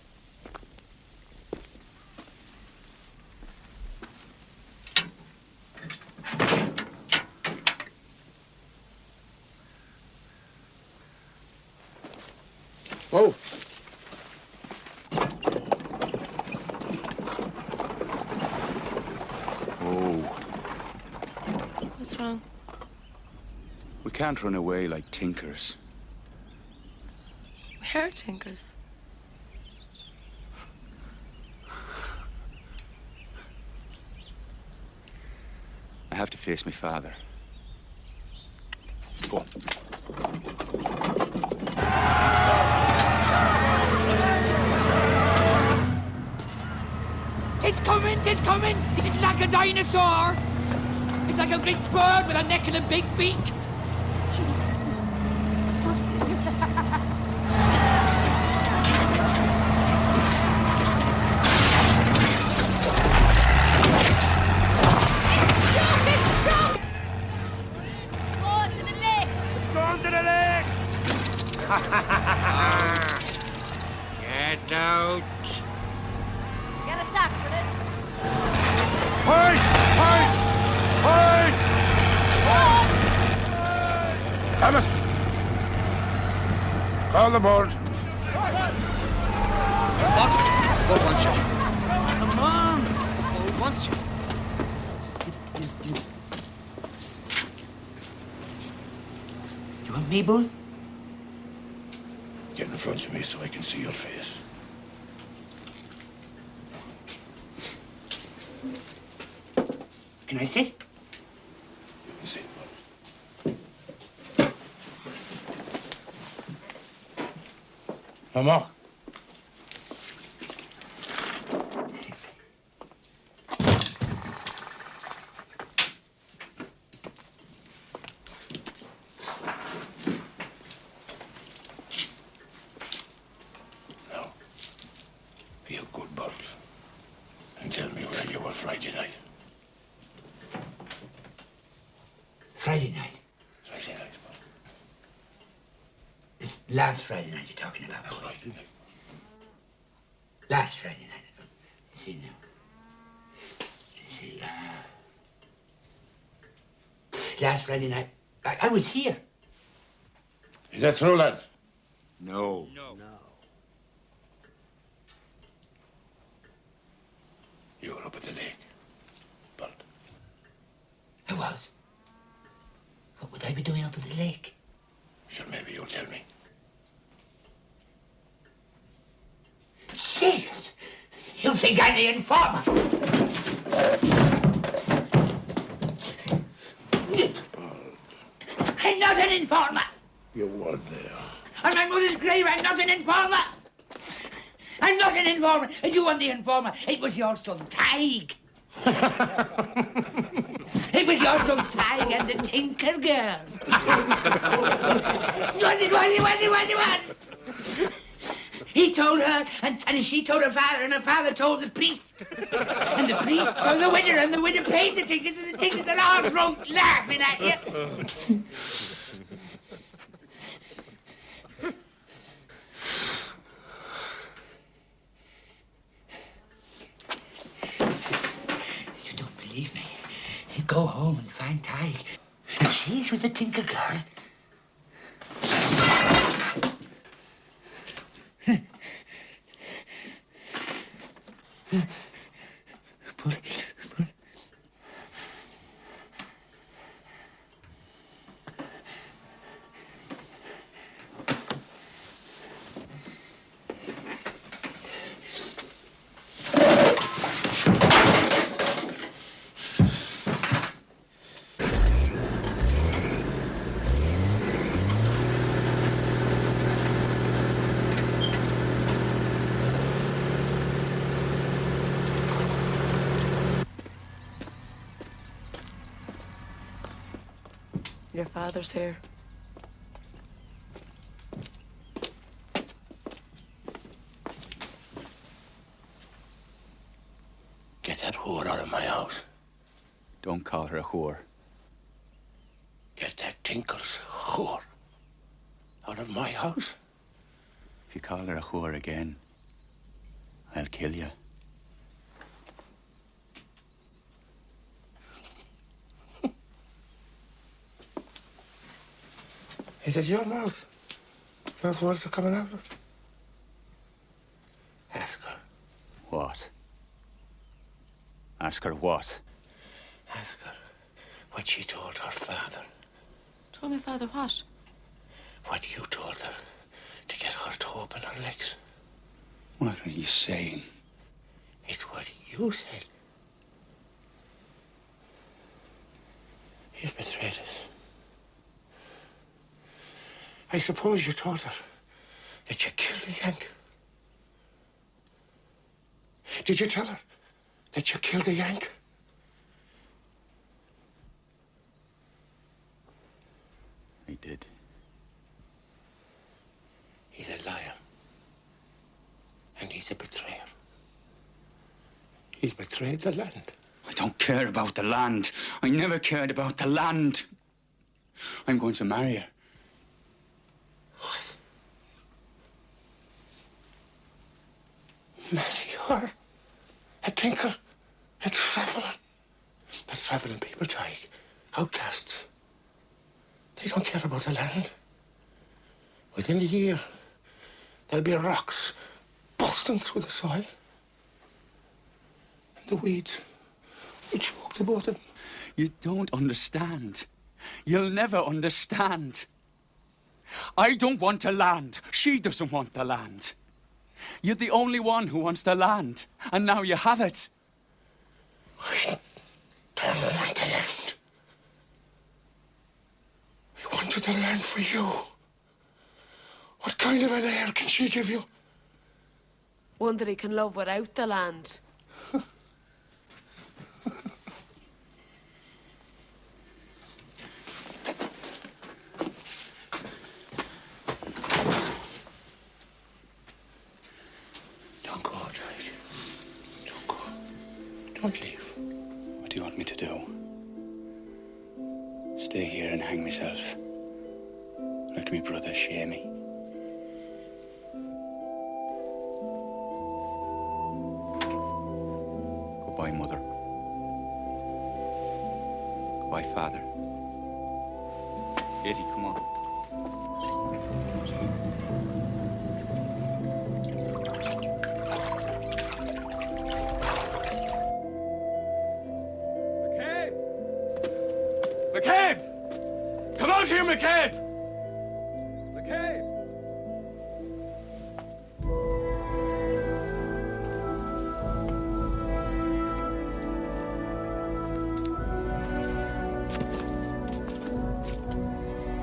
Move. What's wrong? We can't run away like tinkers. We are tinkers. I have to face my father. Go on. It's coming, it's coming! It's like a dinosaur! It's like a big bird with a neck and a big beak! Get out. Get a sack for this. Push! Push! Push! Thomas! Call the board. What wants you? Come on. What wants you? You want me, Bull? Get in front of me so I can see your face. Can I sit? You can sit, Now, Mark. Now, be a good bottle and tell me where you were Friday night. Friday night? Friday night, Bull. It's last Friday night you're talking about, Bull. Friday night. Last Friday night. Let's see now. Let's see, last Friday night, I was here. Is that true, lad? No. You were up at the lake, Bert. I was. What would I be doing up at the lake? Sure, maybe you'll tell me. Jesus! You think I'm the informer? I'm not an informer! You were there. On my mother's grave, I'm not an informer! I'm not an informer, and you weren't the informer. It was your son, Tig. It was your son, Tig, and the Tinker Girl. What? He told her, and she told her father, and her father told the priest. And the priest told the winner, and the winner paid the tickets, and the tickets are all drunk laughing at you. You don't believe me? Go home and find Tig. If she's with the Tinker Girl, Your father's here. Get that whore out of my house. Don't call her a whore. Get that Tinker's whore out of my house. If you call her a whore again, I'll kill you. Is it your mouth? Those words are coming out of? Ask her. What? Ask her what? Ask her what she told her father. Told my father what? What you told her to get her to open her legs. What are you saying? It's what you said. He's betrayed us. I suppose you told her that you killed the Yank. Did you tell her that you killed the Yank? I did. He's a liar. And he's a betrayer. He's betrayed the land. I don't care about the land. I never cared about the land. I'm going to marry her. You're a tinker, a traveller. They're travelling people, Tig. Outcasts. They don't care about the land. Within a year, there'll be rocks busting through the soil. And the weeds will choke the both of them. You don't understand. You'll never understand. I don't want the land. She doesn't want the land. You're the only one who wants the land, and now you have it. I don't want the land. I wanted the land for you. What kind of an heir can she give you? One that he can love without the land. Don't go, Tig. Don't go. Don't leave. What do you want me to do? Stay here and hang myself? Let me brother shame me? Goodbye, Mother. Goodbye, Father. Eddie, come on. McCabe! Come out here, McCabe! McCabe!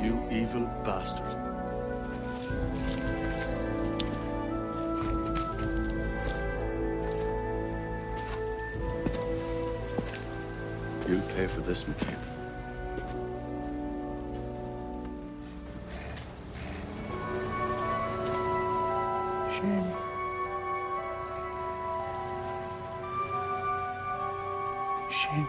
You evil bastard. You'll pay for this, McCabe. Shame. Shame.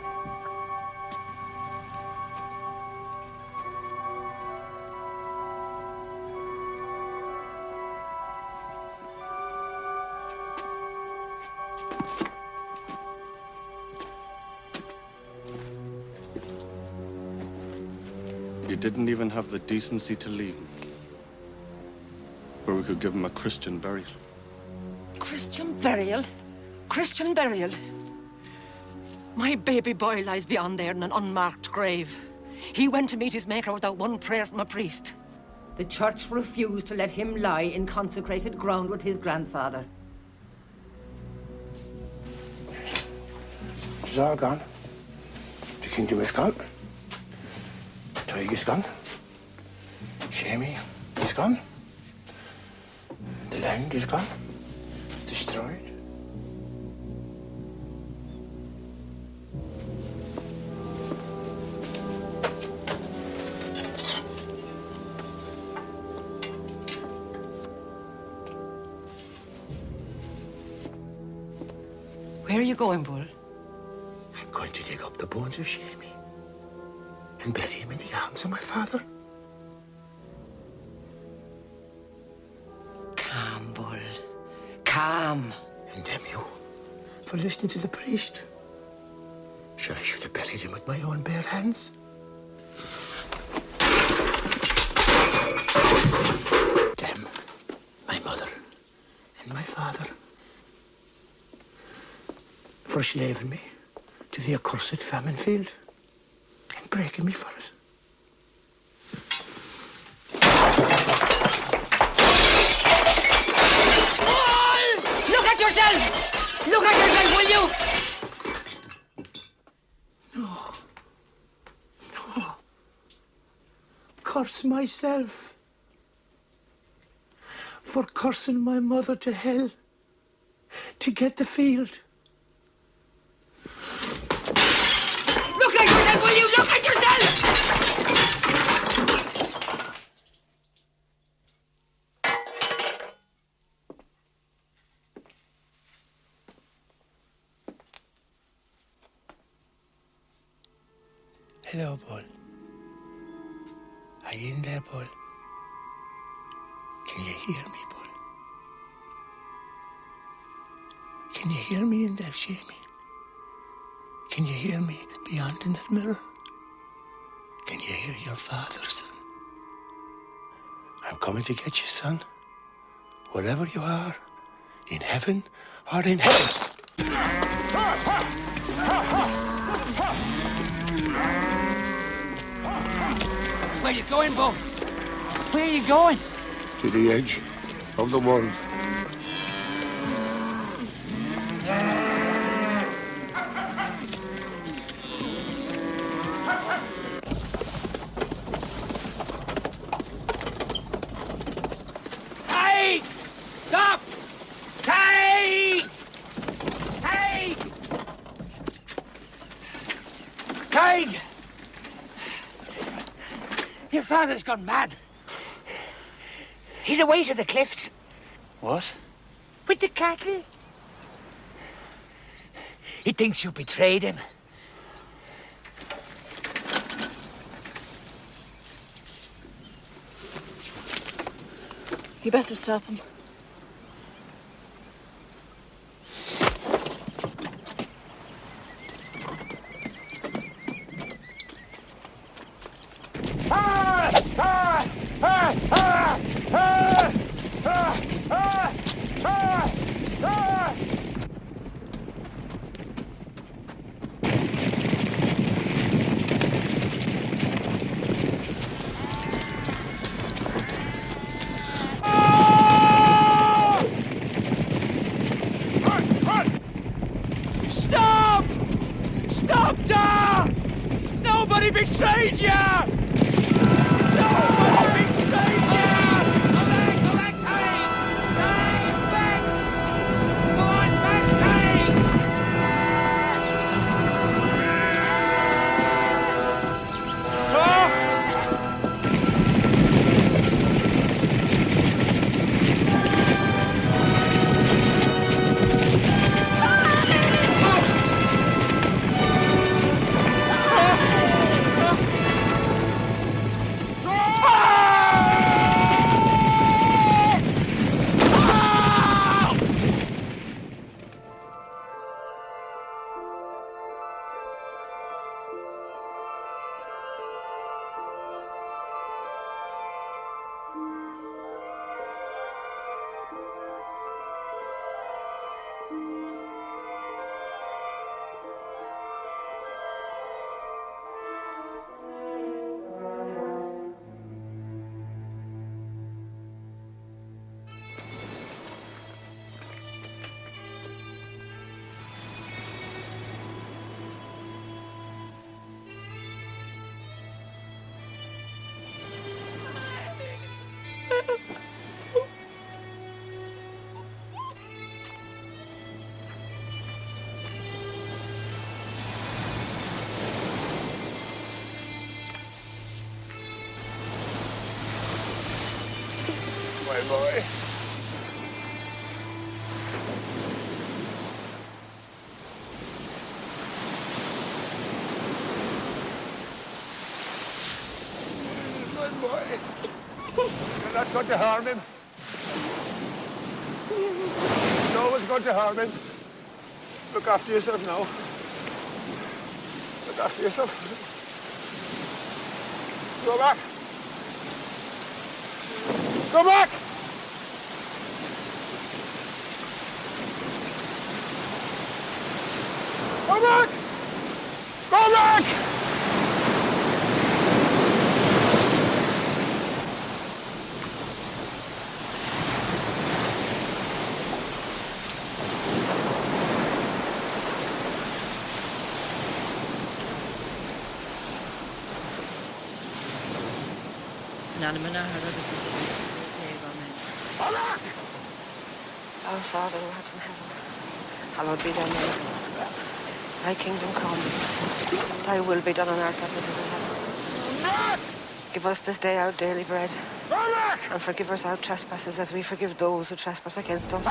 You didn't even have the decency to leave him. Where we could give him a Christian burial. Christian burial? Christian burial? My baby boy lies beyond there in an unmarked grave. He went to meet his maker without one prayer from a priest. The church refused to let him lie in consecrated ground with his grandfather. It's all gone. The kingdom is gone. Tig is gone. Shamey is gone. The land is gone. Destroyed. Where are you going, Bull? I'm going to dig up the bones of Shamey and bury him in the arms of my father. Calm, Bull. Calm. And damn you for listening to the priest. Sure, I should have buried him with my own bare hands. Damn my mother and my father for slaving me to the accursed famine field and breaking me for it. Look at yourself! Look at yourself, will you? No. Curse myself for cursing my mother to hell to get the field. Look at yourself, will you? Look at yourself! Hello, Bull. Are you in there, Bull? Can you hear me, Bull? Can you hear me in there, Jamie? Can you hear me beyond in that mirror? Can you hear your father, son? I'm coming to get you, son. Wherever you are, in heaven or in hell. Where you going, Bo? Where are you going? To the edge of the world. Hey! Stop! Hey! Hey! Craig! Your father's gone mad. He's away to the cliffs. What? With the cattle. He thinks you betrayed him. You better stop him. Stop! Stop, Da! Nobody betrayed ya! Nobody betrayed ya! Go back, Craig! Craig, back! Go on, back, Craig! My boy. My boy. You're not going to harm him. No one's going to harm him. Look after yourself now. Look after yourself. Go back. Go back! Go back! Go back! Our Father who art in heaven, hallowed be thy name. Thy kingdom come, thy will be done on earth as it is in heaven. Give us this day our daily bread, and forgive us our trespasses as we forgive those who trespass against us.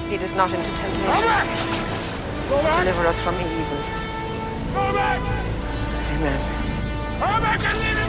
Lead us not into temptation, deliver us from evil. Amen. Go back and leave